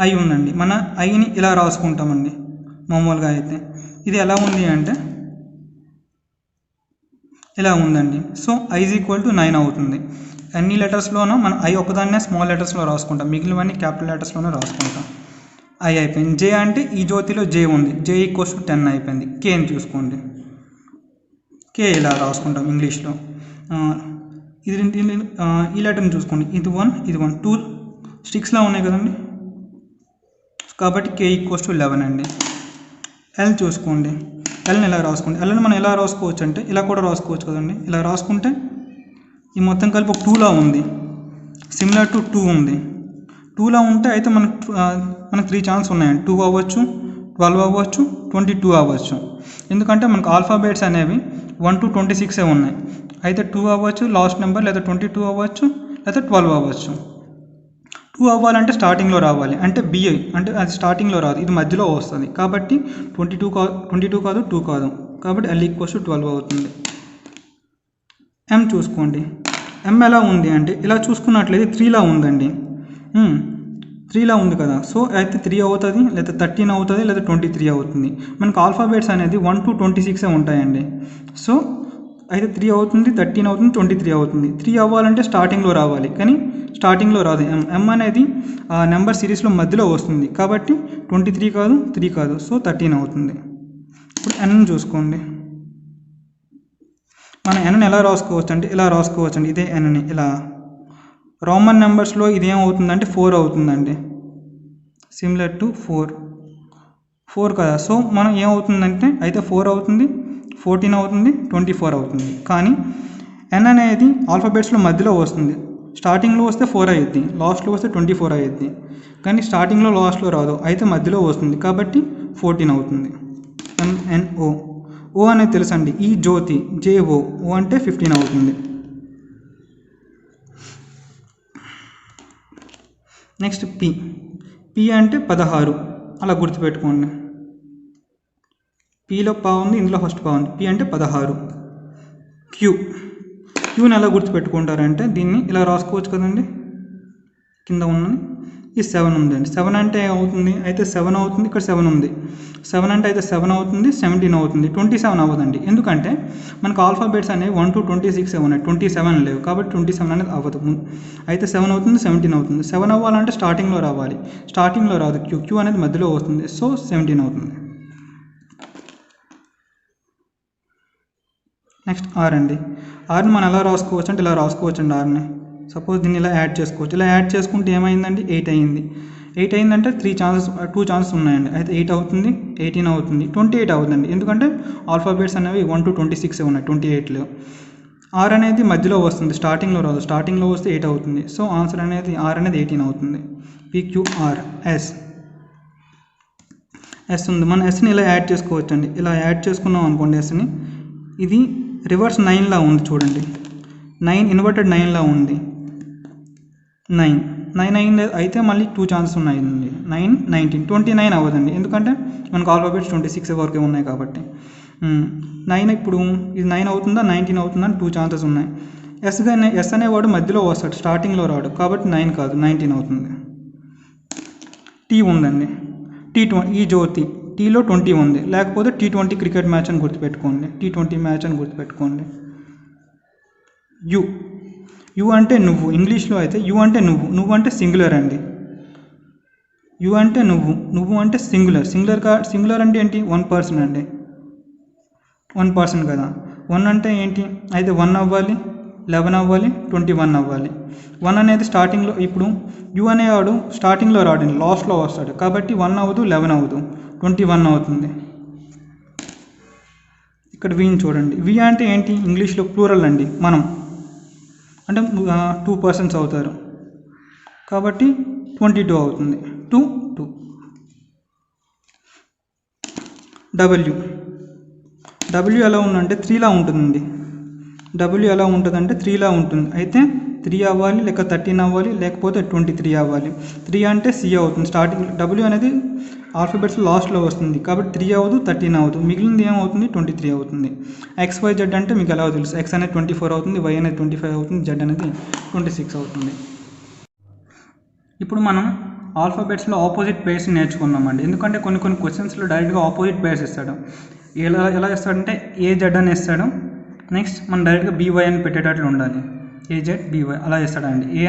ఐ ఉందండి, మన ఐని ఇలా రాసుకుంటామండి మామూలుగా అయితే. ఇది ఎలా ఉంది అంటే ఇలా ఉందండి. So I is equal to 9 అవుతుంది. అన్ని లెటర్స్లోనూ మనం ఐ ఒకదాన్నే స్మాల్ లెటర్స్లో రాసుకుంటాం, మిగిలినవన్నీ క్యాపిటల్ లెటర్స్లోనే రాసుకుంటాం. ఐ అయిపోయింది. జే అంటే ఈ జ్యోతిలో జే ఉంది, జే ఈక్వల్స్ టు 10 అయిపోయింది. కేని చూసుకోండి, కే ఇలా రాసుకుంటాం ఇంగ్లీష్లో. ఇది ఈ లెటర్ని చూసుకోండి, ఇది 1 ఇది 1, 2 స్టిక్స్లా ఉన్నాయి కదండి, కాబట్టి కే ఈక్వల్స్ టు 11 అండి. ఎల్ చూసుకోండి, ఎల్ని ఎలా రాసుకోండి, ఎల్ని మనం ఎలా రాసుకోవచ్చు అంటే ఇలా కూడా రాసుకోవచ్చు కదండి. ఇలా రాసుకుంటే ఈ మొత్తం కలిపి ఒక 2లా ఉంది, సిమిలర్ టు 2 ఉంది. 2లా ఉంటే అయితే మనకు 3 ఛాన్స్ ఉన్నాయండి. 2 అవ్వచ్చు, 12 అవ్వచ్చు, 22 అవ్వచ్చు. ఎందుకంటే మనకు ఆల్ఫాబెట్స్ అనేవి 1 to 26 ఉన్నాయి. అయితే 2 అవ్వచ్చు లాస్ట్ నెంబర్, లేదా 22 అవ్వచ్చు, లేదా 12 అవ్వచ్చు. 2 అవ్వాలంటే స్టార్టింగ్లో రావాలి, అంటే బిఐ అంటే అది స్టార్టింగ్లో రాదు, ఇది మధ్యలో వస్తుంది. కాబట్టి 22 కాదు 2 కాదు, కాబట్టి ఎల్ ఈక్వల్స్ టు 12 అవుతుంది. ఎం చూసుకోండి, ఎం ఎలా ఉంది అంటే ఇలా చూసుకున్నట్లయితే 3లా ఉందండి. 3లా ఉంది కదా, సో అయితే 3 అవుతుంది, లేదా 13 అవుతుంది, లేదా 23 అవుతుంది. మనకు ఆల్ఫాబెట్స్ అనేది 1 to 26 ఉంటాయండి. సో అయితే 3 అవుతుంది, 13 అవుతుంది, 23 అవుతుంది. 3 అవ్వాలంటే స్టార్టింగ్లో రావాలి, కానీ స్టార్టింగ్లో రాదు. ఎం అనేది నెంబర్ సిరీస్లో మధ్యలో వస్తుంది, కాబట్టి 23 కాదు, 3 కాదు, సో 13 అవుతుంది. ఇప్పుడు ఎన్ చూసుకోండి, మనం ఎన్ని ఎలా రాసుకోవచ్చు అంటే ఇలా రాసుకోవచ్చు అండి. ఇదే ఎన్ని ఇలా రోమన్ నెంబర్స్లో ఇది ఏమవుతుందంటే 4 అవుతుందండి, సిమిలర్ టు 4 కదా. సో మనం ఏమవుతుందంటే అయితే 4 అవుతుంది, 14 అవుతుంది, 24 అవుతుంది. కానీ ఎన్ అనేది ఆల్ఫాబెట్స్లో మధ్యలో వస్తుంది, స్టార్టింగ్లో వస్తే 4 అయ్యిద్ది, లాస్ట్లో వస్తే 24 అయ్యిద్ది. కానీ స్టార్టింగ్లో లాస్ట్లో రాదు, అయితే మధ్యలో వస్తుంది, కాబట్టి 14 అవుతుంది. ఎంఎన్ఓ, ఓ అనేది తెలుసండి, ఈ జ్యోతి జేఓ, ఓ అంటే 15 అవుతుంది. నెక్స్ట్ పి అంటే 16, అలా గుర్తుపెట్టుకోండి. పిలో పా ఉంది, ఇందులో ఫస్ట్ పా ఉంది, పి అంటే 16. క్యూని ఎలా గుర్తుపెట్టుకుంటారంటే దీన్ని ఇలా రాసుకోవచ్చు కదండి, కింద ఉన్నది ఈ 7 ఉందండి. 7 అంటే అవుతుంది, అయితే 7 అవుతుంది, ఇక్కడ 7 ఉంది. 7 అంటే అయితే 7 అవుతుంది, 17 అవుతుంది, 27 అవ్వదండి. ఎందుకంటే మనకు ఆల్ఫాబెట్స్ అనేవి 1 to 26 ఉన్నాయి, 27 లేవు, కాబట్టి 27 అనేది అవ్వదు. అయితే 7 అవుతుంది, 17 అవుతుంది. 7 అవ్వాలంటే స్టార్టింగ్లో రావాలి, స్టార్టింగ్లో రాదు, క్యూ అనేది మధ్యలో వస్తుంది, సో 17 అవుతుంది. నెక్స్ట్ ఆర్ అండి, ఆర్ని మనం ఎలా రాసుకోవచ్చు అంటే ఇలా రాసుకోవచ్చు అండి. ఆర్ని సపోజ్ దీన్ని ఇలా యాడ్ చేసుకోవచ్చు, ఇలా యాడ్ చేసుకుంటే ఏమైందండి 8 అయింది. 8 అయిందంటే 2 ఛాన్సెస్ ఉన్నాయండి. అయితే 8 అవుతుంది, 18 అవుతుంది, 28 అవుతుందండి. ఎందుకంటే ఆల్ఫాబెట్స్ అనేవి 1 to 26 ఉన్నాయి, 28లో. ఆర్ అనేది మధ్యలో వస్తుంది, స్టార్టింగ్లో రాదు, స్టార్టింగ్లో వస్తే 8 అవుతుంది. సో ఆన్సర్ అనేది ఆర్ అనేది 18 అవుతుంది. పిక్యూఆర్. ఎస్ ఉంది, మనం ఎస్ని ఇలా యాడ్ చేసుకోవచ్చు అండి. ఇలా యాడ్ చేసుకున్నాం అనుకోండి ఎస్ని, ఇది రివర్స్ 9లా ఉంది చూడండి, 9 ఇన్వర్టెడ్ 9లా ఉంది. 9 అయింది, అయితే మళ్ళీ 2 ఛాన్సెస్ ఉన్నాయండి. 9, 19, 29 అవ్వదండి, ఎందుకంటే మనకు ఆల్ఫాబెట్స్ 26 వరకే ఉన్నాయి కాబట్టి. 9 ఇప్పుడు ఇది 9 అవుతుందా 19 అవుతుందా అని 2 ఛాన్సెస్ ఉన్నాయి. ఎస్ అనేవాడు మధ్యలో వస్తాడు, స్టార్టింగ్లో రాడు, కాబట్టి 9 కాదు 19 అవుతుంది. టీ ఉందండి, ఈ జ్యోతి టీలో 20 ఉంది, లేకపోతే T20 క్రికెట్ మ్యాచ్ అని గుర్తుపెట్టుకోండి, T20 మ్యాచ్ అని గుర్తుపెట్టుకోండి. యు అంటే నువ్వు, ఇంగ్లీష్లో అయితే యు అంటే నువ్వు అంటే సింగులర్ అండి. యు అంటే నువ్వు అంటే సింగులర్ అంటే ఏంటి, 1 పర్సన్ అండి, 1 పర్సన్ కదా. 1 అంటే ఏంటి, అయితే 1 అవ్వాలి, 11 అవ్వాలి, 21 అవ్వాలి. 1 అనేది స్టార్టింగ్లో, ఇప్పుడు యు అనేవాడు స్టార్టింగ్లో రాడండి, లాస్ట్లో వస్తాడు, కాబట్టి 1 అవ్వదు, 11 అవ్వదు, 21 అవుతుంది. ఇక్కడ వీని చూడండి, వి అంటే ఏంటి, ఇంగ్లీష్లో ప్లూరల్ అండి, మనం అంటే 2 పర్సన్స్ అవుతారు, కాబట్టి 22 అవుతుంది. 2. డబ్ల్యూ ఎలా ఉందంటే 3లా ఉంటుందండి. డబ్ల్యూ ఎలా ఉంటుందంటే 3లా ఉంటుంది, అయితే 3 అవ్వాలి, లేక 13 అవ్వాలి, లేకపోతే 23 అవ్వాలి. 3 అంటే సి అవుతుంది, స్టార్టింగ్ డబ్ల్యూ అనేది ఆల్ఫాబెట్స్ లాస్ట్లో వస్తుంది, కాబట్టి 3 అవ్వదు, 13 అవ్వదు, మిగిలింది ఏమవుతుంది 23 అవుతుంది. XYZ అంటే మీకు ఎలా తెలుసు, X అనేది 24 అవుతుంది, Y అనేది 25 అవుతుంది, Z అనేది 26 అవుతుంది. ఇప్పుడు మనం ఆల్ఫాబెట్స్లో ఆపోజిట్ పేర్స్ నేర్చుకున్నామండి, ఎందుకంటే కొన్ని క్వశ్చన్స్లో డైరెక్ట్గా ఆపోజిట్ పేర్స్ ఇస్తాడు. ఎలా ఇస్తాడంటే AZ అని ఇస్తాడు, నెక్స్ట్ మనం డైరెక్ట్గా BY అని పెట్టేటట్లు ఉండాలి. ఏజెడ్ బీవై అలా చేస్తాడండి. ఏ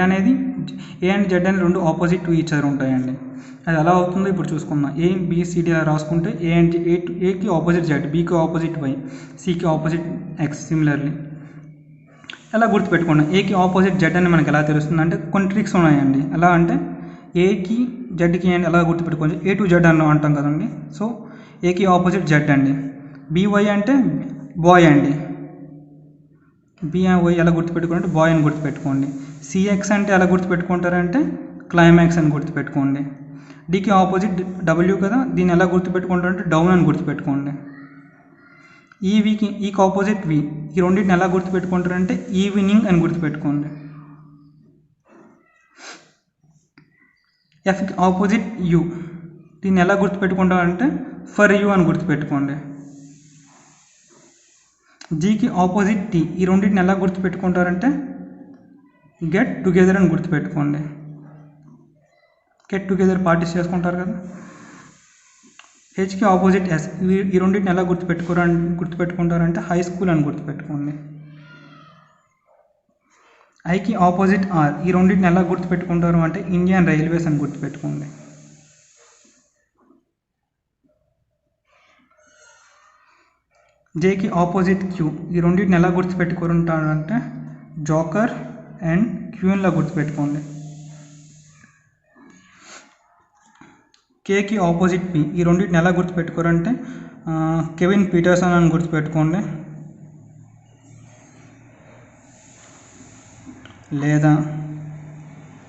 అండ్ జెడ్ అని రెండు ఆపోజిట్ టు ఈచ్ అదర్ ఉంటాయండి. అది ఎలా అవుతుందో ఇప్పుడు చూసుకుందాం. ఏ బి సిడి అలా రాసుకుంటే ఏకి ఆపోజిట్ జెడ్, బీకి ఆపోజిట్ వై, సికి ఆపోజిట్ ఎక్స్. సిమిలర్లీ ఎలా గుర్తుపెట్టుకోండి, ఏకి ఆపోజిట్ జెడ్ అని మనకి ఎలా తెలుస్తుంది అంటే కొన్ని ట్రిక్స్ ఉన్నాయండి. ఎలా అంటే ఏకి జెడ్కి అండి ఎలా గుర్తుపెట్టుకోవచ్చు, ఏ టు జెడ్ అని అంటాం కదండి. సో ఏకి ఆపోజిట్ జెడ్ అండి. బీవై అంటే బాయ్ అండి. బివై ఎలా గుర్తుపెట్టుకోండి, బాయ్ అని గుర్తుపెట్టుకోండి. సిఎక్స్ అంటే ఎలా గుర్తుపెట్టుకుంటారంటే క్లైమాక్స్ అని గుర్తుపెట్టుకోండి. డికి ఆపోజిట్ డబ్ల్యూ కదా, దీన్ని ఎలా గుర్తుపెట్టుకుంటారంటే డౌన్ అని గుర్తుపెట్టుకోండి. ఈకి ఆపోజిట్ వి, ఈ రెండింటిని ఎలా గుర్తుపెట్టుకుంటారంటే ఈవినింగ్ అని గుర్తుపెట్టుకోండి. ఎఫ్కి ఆపోజిట్ యూ, దీన్ని ఎలా గుర్తుపెట్టుకుంటారంటే ఫర్ యూ అని గుర్తుపెట్టుకోండి. జీకి ఆపోజిట్ టీ, ఈ రెండింటిని ఎలా గుర్తుపెట్టుకుంటారంటే గెట్ టుగెదర్ అని గుర్తుపెట్టుకోండి. గెట్ టుగెదర్ పార్టీస్ చేసుకుంటారు కదా. హెచ్కి ఆపోజిట్ ఎస్, ఈ రెండింటిని ఎలా గుర్తుపెట్టుకుంటారంటే హై స్కూల్ అని గుర్తుపెట్టుకోండి. ఐకి ఆపోజిట్ ఆర్, ఈ రెండింటిని ఎలా గుర్తుపెట్టుకుంటారు అంటే ఇండియన్ రైల్వేస్ అని గుర్తుపెట్టుకోండి. జేకి ఆపోజిట్ క్యూ, ఈ రెండింటిని ఎలా గుర్తుపెట్టుకుంటారంటే జోకర్ అండ్ క్యూన్లా గుర్తుపెట్టుకోండి. కేకి ఆపోజిట్ పి, ఈ రెండింటిని ఎలా గుర్తుపెట్టుకోరంటే కెవిన్ పీటర్సన్ అని గుర్తుపెట్టుకోండి. లేదా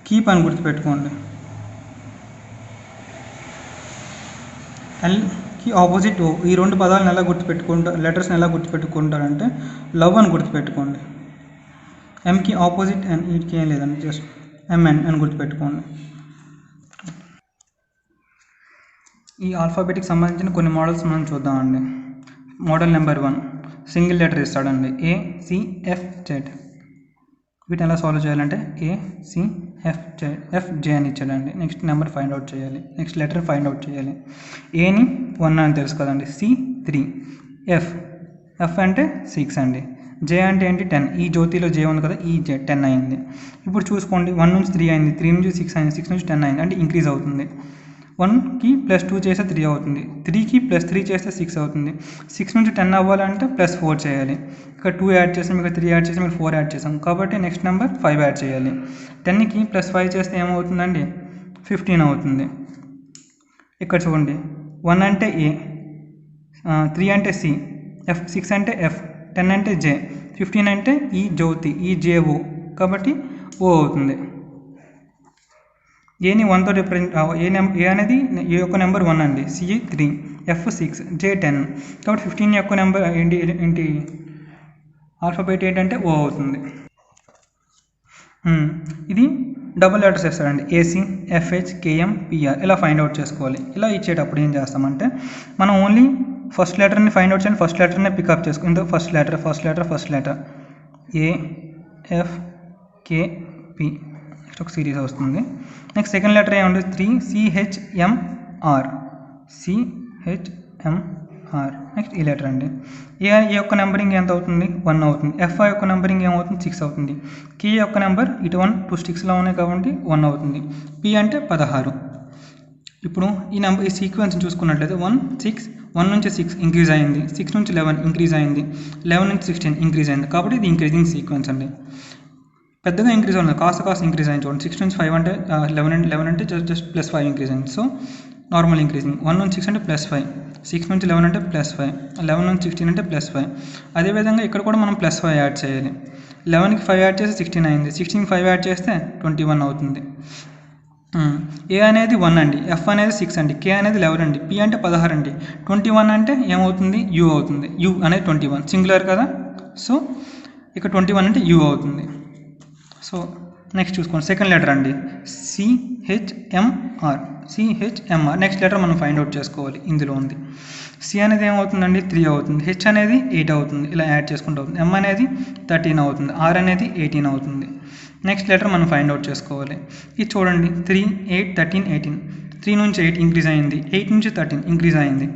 కీప్ అని గుర్తుపెట్టుకోండి. ఎల్కి ఆపోజిట్ ఓ, ఈ రెండు పదాలను ఎలా లెటర్స్ని ఎలా గుర్తుపెట్టుకుంటారంటే లవ్ అని గుర్తుపెట్టుకోండి. ఎంకి ఆపోజిట్ ఎన్, వీటికి ఏం లేదండి, జస్ట్ ఎంఎన్ అని గుర్తుపెట్టుకోండి. ఈ ఆల్ఫాబెట్కి సంబంధించిన కొన్ని మోడల్స్ మనం చూద్దామండి. మోడల్ నెంబర్ 1, సింగిల్ లెటర్ ఇస్తాడండి, ACFZ. వీటిని ఎలా సాల్వ్ చేయాలంటే ACFJ అని ఇచ్చాడండి. నెక్స్ట్ నెంబర్ ఫైండ్ అవుట్ చేయాలి, నెక్స్ట్ లెటర్ ఫైండ్ అవుట్ చేయాలి. ఏని 1 అని తెలుసు కదండి, C 3, ఎఫ్ అంటే 6 అండి. జే అంటే ఏంటి 10, ఈ జ్యోతిలో జే ఉంది కదా, ఈ జే 10 అయింది. ఇప్పుడు చూసుకోండి 1 నుంచి 3 అయింది, 3 నుంచి 6 అయింది, 6 నుంచి 10 అయింది, అంటే ఇంక్రీజ్ అవుతుంది. 1కి +2 చేస్తే 3 అవుతుంది, 3కి +3 చేస్తే 6 అవుతుంది. 6 నుంచి 10 అవ్వాలంటే +4 చేయాలి. ఇక్కడ 2 యాడ్ చేసాం, ఇక్కడ 3 యాడ్ చేసాం, ఇక్కడ 4 యాడ్ చేసాం, కాబట్టి నెక్స్ట్ నెంబర్ 5 యాడ్ చేయాలి. 10కి +5 చేస్తే ఏమవుతుందండి 15 అవుతుంది. ఇక్కడ చూడండి 1 అంటే ఏ, 3 అంటే సి, ఎఫ్ 6 అంటే ఎఫ్, 10 అంటే జే, 15 అంటే ఈ జ్యోతి, ఈ జేఓ, కాబట్టి ఓ అవుతుంది. ఏని 1తో రిప్రజెంట్, ఏ అనేది ఏ యొక్క నెంబర్ 1 అండి, సి 3, ఎఫ్ 6, జే 10, కాబట్టి 15 యొక్క నెంబర్ ఏంటి ఆల్ఫాబెట్ ఏంటంటే ఓ అవుతుంది. ఇది డబుల్ లెటర్స్ ఇస్తాడండి, ఏసీ, ఎఫ్హెచ్, కేఎం, పిఆర్, ఇలా ఫైండ్ అవుట్ చేసుకోవాలి. ఇలా ఇచ్చేటప్పుడు ఏం చేస్తామంటే మనం ఓన్లీ ఫస్ట్ లెటర్ని ఫైండ్ అవుట్ చేయాలి, ఫస్ట్ లెటర్ని పికప్ చేసుకో. ఇందులో first letter A, F, K, P, next ఒక సిరీస్ వస్తుంది. నెక్స్ట్ సెకండ్ లెటర్ ఏముంటుంది 3, సిహెచ్ఎంఆర్, నెక్స్ట్ ఈ లెటర్ అండి. ఏ యొక్క నెంబరింగ్ ఎంత అవుతుంది 1 అవుతుంది. ఎఫ్ యొక్క నెంబరింగ్ ఏమవుతుంది 6 అవుతుంది. కే యొక్క నెంబర్ ఇటు 1 2 స్టిక్స్లో ఉన్నాయి కాబట్టి 1 అవుతుంది. పి అంటే 16. ఇప్పుడు ఈ సీక్వెన్స్ చూసుకున్నట్లయితే 1 నుంచి 6 ఇంక్రీజ్ అయింది, 6 నుంచి 11 ఇంక్రీజ్ అయింది, 11 నుంచి 16 ఇంక్రీజ్ అయింది, కాబట్టి ఇది ఇంక్రీజింగ్ సీక్వెన్స్ అండి. పెద్దగా ఇంక్రీజ్ అవుతుంది, కాస్త ఇంక్రీజ్ అయింది చూడండి. 6 నుంచి 5 అంటే 11 అంటే జస్ట్ +5 ఇంక్రీజ్ అయింది. So normal increasing. 1 నుంచి 6 అంటే +5, 6 నుంచి 11 అంటే +5, 11 నుంచి 16 అంటే +5. అదేవిధంగా ఇక్కడ కూడా మనం +5 యాడ్ చేయాలి. 11కి 5 యాడ్ చేస్తే 16 అయింది, 16కి 5 యాడ్ చేస్తే 21 అవుతుంది. ఏ అనేది 1 అండి, ఎఫ్ అనేది 6 అండి, కే అనేది 11 అండి, పి అంటే 16 అండి, 21 అంటే ఏమవుతుంది యూ అవుతుంది. యూ అనేది 21 సింగులర్ కదా, సో ఇక్కడ 21 అంటే యూ అవుతుంది. సో నెక్స్ట్ చూసుకోండి సెకండ్ లెటర్ అండి, సిహెచ్ఎంఆర్. నెక్స్ట్ లెటర్ మనం ఫైండ్ అవుట్ చేసుకోవాలి. ఇందులో ఉంది సి అనేది ఏమవుతుందండి 3 అవుతుంది, హెచ్ అనేది 8 అవుతుంది, ఇలా యాడ్ చేసుకుంటూ అవుతుంది. ఎం అనేది 13 అవుతుంది, ఆర్ అనేది 18 అవుతుంది. నెక్స్ట్ లెటర్ మనం ఫైండ్ అవుట్ చేసుకోవాలి. ఇది చూడండి 3, 8, 13, 18. 3 నుంచి 8 ఇంక్రీజ్ అయింది, 8 నుంచి 13 ఇంక్రీజ్ అయింది,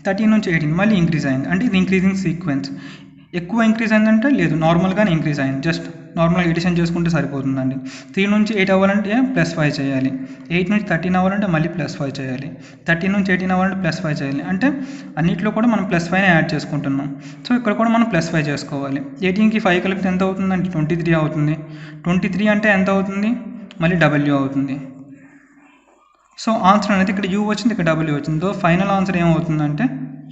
13 నుంచి 18 మళ్ళీ ఇంక్రీజ్ అయింది, అంటే ఇది ఇంక్రీజింగ్ సీక్వెన్స్. ఎక్కువ ఇంక్రీజ్ అయిందంటే లేదు, నార్మల్గానే ఇంక్రీజ్ అయింది, జస్ట్ నార్మల్గా ఎడిషన్ చేసుకుంటే సరిపోతుందండి. 3 నుంచి 8 అవ్వాలంటే +5 చేయాలి. 8 నుంచి 13 అవ్వాలంటే మళ్ళీ +5 చేయాలి. 13 నుంచి 18 అవ్వాలంటే +5 చేయాలి. అంటే అన్నిట్లో కూడా మనం +5నే యాడ్ చేసుకుంటున్నాం. సో ఇక్కడ కూడా మనం +5 చేసుకోవాలి. 18కి 5 కలిపితే ఎంత అవుతుందండి? 23 అవుతుంది. 23 అంటే ఎంత అవుతుంది? మళ్ళీ W అవుతుంది. సో ఆన్సర్ అనేది ఇక్కడ U వచ్చింది, ఇక్కడ W వచ్చింది. దో ఫైనల్ ఆన్సర్ ఏమవుతుందంటే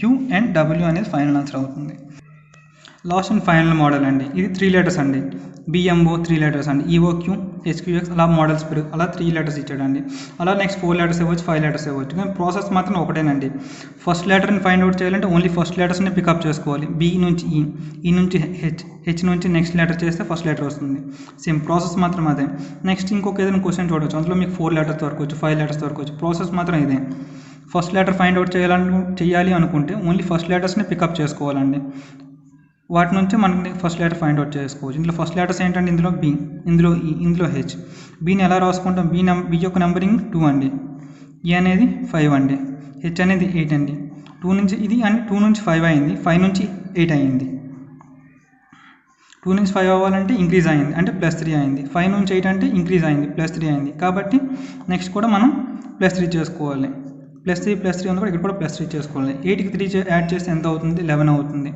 U అండ్ W అనేది ఫైనల్ ఆన్సర్ అవుతుంది. లాస్ట్ అండ్ ఫైనల్ మోడల్ అండి. ఇది 3 లెటర్స్ అండి. BMO 3 లెటర్స్ అండి. EOQ, HQX అలా మోడల్స్ అలా 3 లెటర్స్ ఇచ్చాడండి. అలా నెక్స్ట్ 4 లెటర్స్ ఇవ్వచ్చు, 5 లెటర్స్ ఇవ్వచ్చు. కానీ ప్రాసెస్ మాత్రం ఒకటేనండి. ఫస్ట్ లెటర్ని ఫైండ్ అవుట్ చేయాలంటే ఓన్లీ ఫస్ట్ లెటర్స్ని పికప్ చేసుకోవాలి. B నుంచి E నుంచి H నుంచి నెక్స్ట్ లెటర్ చేస్తే ఫస్ట్ లెటర్ వస్తుంది. సేమ్ ప్రాసెస్ మాత్రం అదే. నెక్స్ట్ ఇంకొక ఏదైనా క్వశ్చన్ చూడవచ్చు. అందులో మీకు 4 లెటర్స్ దొరకవచ్చు, 5 లెటర్స్ దొరకవచ్చు. ప్రాసెస్ మాత్రం ఇదే. ఫస్ట్ లెటర్ ఫైండ్ అవుట్ చేయాలి అనుకుంటే ఓన్లీ ఫస్ట్ లెటర్స్ని పికప్ చేసుకోవాలండి. వాటి నుంచి మనకి ఫస్ట్ లెటర్ ఫైండ్ అవుట్ చేసుకోవచ్చు. ఇందులో ఫస్ట్ లెటర్స్ ఏంటంటే ఇందులో B, ఇందులో E, ఇందులో H. Bని ఎలా రాసుకుంటాం? B యొక్క నెంబరింగ్ 2 అండి. E అనేది 5 అండి. H అనేది 8 అండి. 2 నుంచి ఇది అండి 2 నుంచి 5 అయింది, 5 నుంచి 8 అయింది. 2 నుంచి 5 అవ్వాలంటే ఇంక్రీజ్ అయింది అంటే +3 అయింది. 5 నుంచి 8 అంటే ఇంక్రీజ్ అయింది, +3 అయింది. కాబట్టి నెక్స్ట్ కూడా మనం +3 చేసుకోవాలి. +3 ఉంది కూడా ఇక్కడ కూడా +3 చేసుకోవాలి. 8కి 3 యాడ్ చేస్తే ఎంత అవుతుంది? 11 అవుతుంది.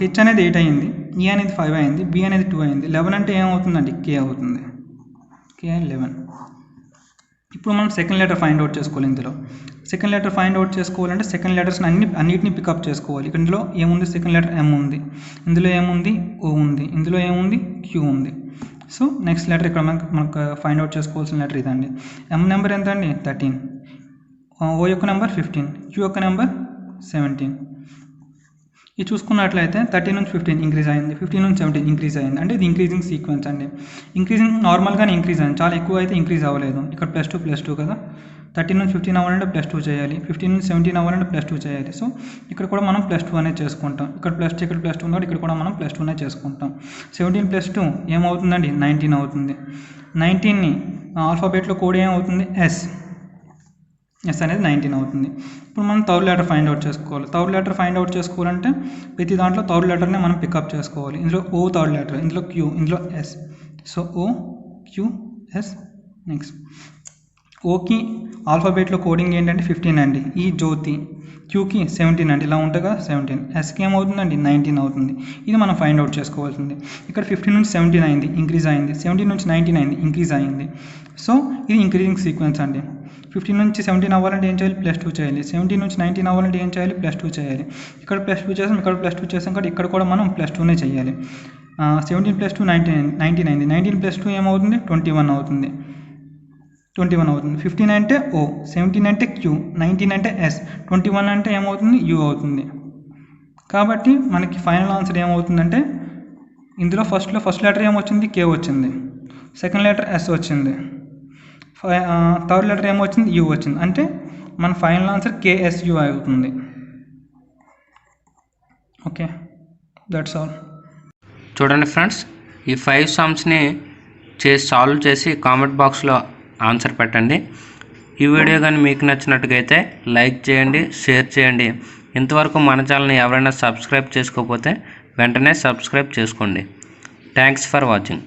H అనేది 8 అయింది, E అనేది 5 అయింది, B అనేది 2 అయింది. 11 అంటే ఏమవుతుందండి? K అవుతుంది. K 11. ఇప్పుడు మనం సెకండ్ లెటర్ ఫైండ్ అవుట్ చేసుకోవాలి. ఇందులో సెకండ్ లెటర్ ఫైండ్ అవుట్ చేసుకోవాలంటే సెకండ్ లెటర్స్ అన్నిటిని పికప్ చేసుకోవాలి. ఇందులో ఏముంది? సెకండ్ లెటర్ M ఉంది, ఇందులో ఏముంది? O ఉంది, ఇందులో ఏముంది? Q ఉంది. సో నెక్స్ట్ లెటర్ ఇక్కడ మనకు ఫైండ్ అవుట్ చేసుకోవాల్సిన లెటర్ ఇదండి. M నెంబర్ ఎంత అండి? 13. O యొక్క నెంబర్ 15, Q యొక్క నెంబర్ 17. ఇది చూసుకున్నట్లయితే 13 నుంచి 15 ఇంక్రీజ్ అయింది, 15 నుంచి 17 ఇంక్రీజ్ అయింది. అంటే ఇది ఇంక్రీజింగ్ సీక్వెన్స్ అండి. ఇంక్రీజింగ్ నార్మల్గానే ఇంక్రీజ్ అయింది, చాలా ఎక్కువ అయితే ఇంక్రీజ్ అవ్వలేదు. ఇక్కడ +2 కదా. 13 నుంచి 15 అవ్వాలంటే +2 చేయాలి, 15 నుంచి 17 అవ్వాలంటే +2 చేయాలి. సో ఇక్కడ కూడా మనం +2 అనేది చేసుకుంటాం. ఇక్కడ +2 ఇక్కడ +2 ఉన్నప్పుడు ఇక్కడ కూడా మనం +2 అనేది చేసుకుంటాం. 17 + 2 ఏమవుతుందండి? 19 అవుతుంది. 19ని ఆల్ఫాబెట్లో కోడ్ ఏమవుతుంది? S అనేది 19 అవుతుంది. ఇప్పుడు మనం థర్డ్ లెటర్ ఫైండ్ అవుట్ చేసుకోవాలి. థర్డ్ లెటర్ ఫైండ్ అవుట్ చేసుకోవాలంటే ప్రతి దాంట్లో థర్డ్ లెటర్ని మనం పికప్ చేసుకోవాలి. ఇందులో O థర్డ్ లెటర్, ఇందులో Q, ఇందులో S. So O, Q, S. Next ఓకి ఆల్ఫాబెట్లో కోడింగ్ ఏంటంటే 15 అండి. ఈ జ్యోతి. Qకి 17 అండి, ఇలా ఉంటుంది కదా 17. Sకి ఏమవుతుందండి? 19 అవుతుంది. ఇది మనం ఫైండ్ అవుట్ చేసుకోవాల్సింది. ఇక్కడ 15 నుంచి 17 అయింది, ఇంక్రీజ్ అయింది. 17 నుంచి 19 అయింది, ఇంక్రీజ్ అయింది. సో ఇది ఇంక్రీజింగ్ సీక్వెన్స్ అండి. 15 నుంచి 17 అవ్వాలంటే ఏం చేయాలి? +2 చేయాలి. 17 నుంచి 19 అవ్వాలంటే ఏం చేయాలి? +2 చేయాలి. ఇక్కడ +2 చేసాం, ఇక్కడ +2 చేసాం కాబట్టి ఇక్కడ కూడా మనం +2నే చేయాలి. 17 + 2 19 అయింది. 19 + 2 ఏమవుతుంది? 21 అవుతుంది. 21 అవుతుంది. 15 అంటే O, 17 అంటే Q, 19 అంటే S, 21 అంటే ఏమవుతుంది? U అవుతుంది. కాబట్టి మనకి ఫైనల్ ఆన్సర్ ఏమవుతుందంటే ఇందులో ఫస్ట్ లెటర్ ఏమొచ్చింది? K వచ్చింది. సెకండ్ లెటర్ S వచ్చింది. థర్డ్ లెటర్ ఏమొచ్చింది? U వచ్చింది. అంటే మన ఫైనల్ ఆన్సర్ KSU అవుతుంది. Okay, that's all. చూడండి ఫ్రెండ్స్, ఈ 5 సమ్స్ని సాల్వ్ చేసి కామెంట్ బాక్స్లో ఆన్సర్ పెట్టండి. ఈ వీడియో కానీ మీకు నచ్చినట్టుగైతే లైక్ చేయండి, షేర్ చేయండి. ఇంతవరకు మన ఛానల్ని ఎవరైనా సబ్స్క్రైబ్ చేసుకోకపోతే వెంటనే సబ్స్క్రైబ్ చేసుకోండి. Thanks for watching.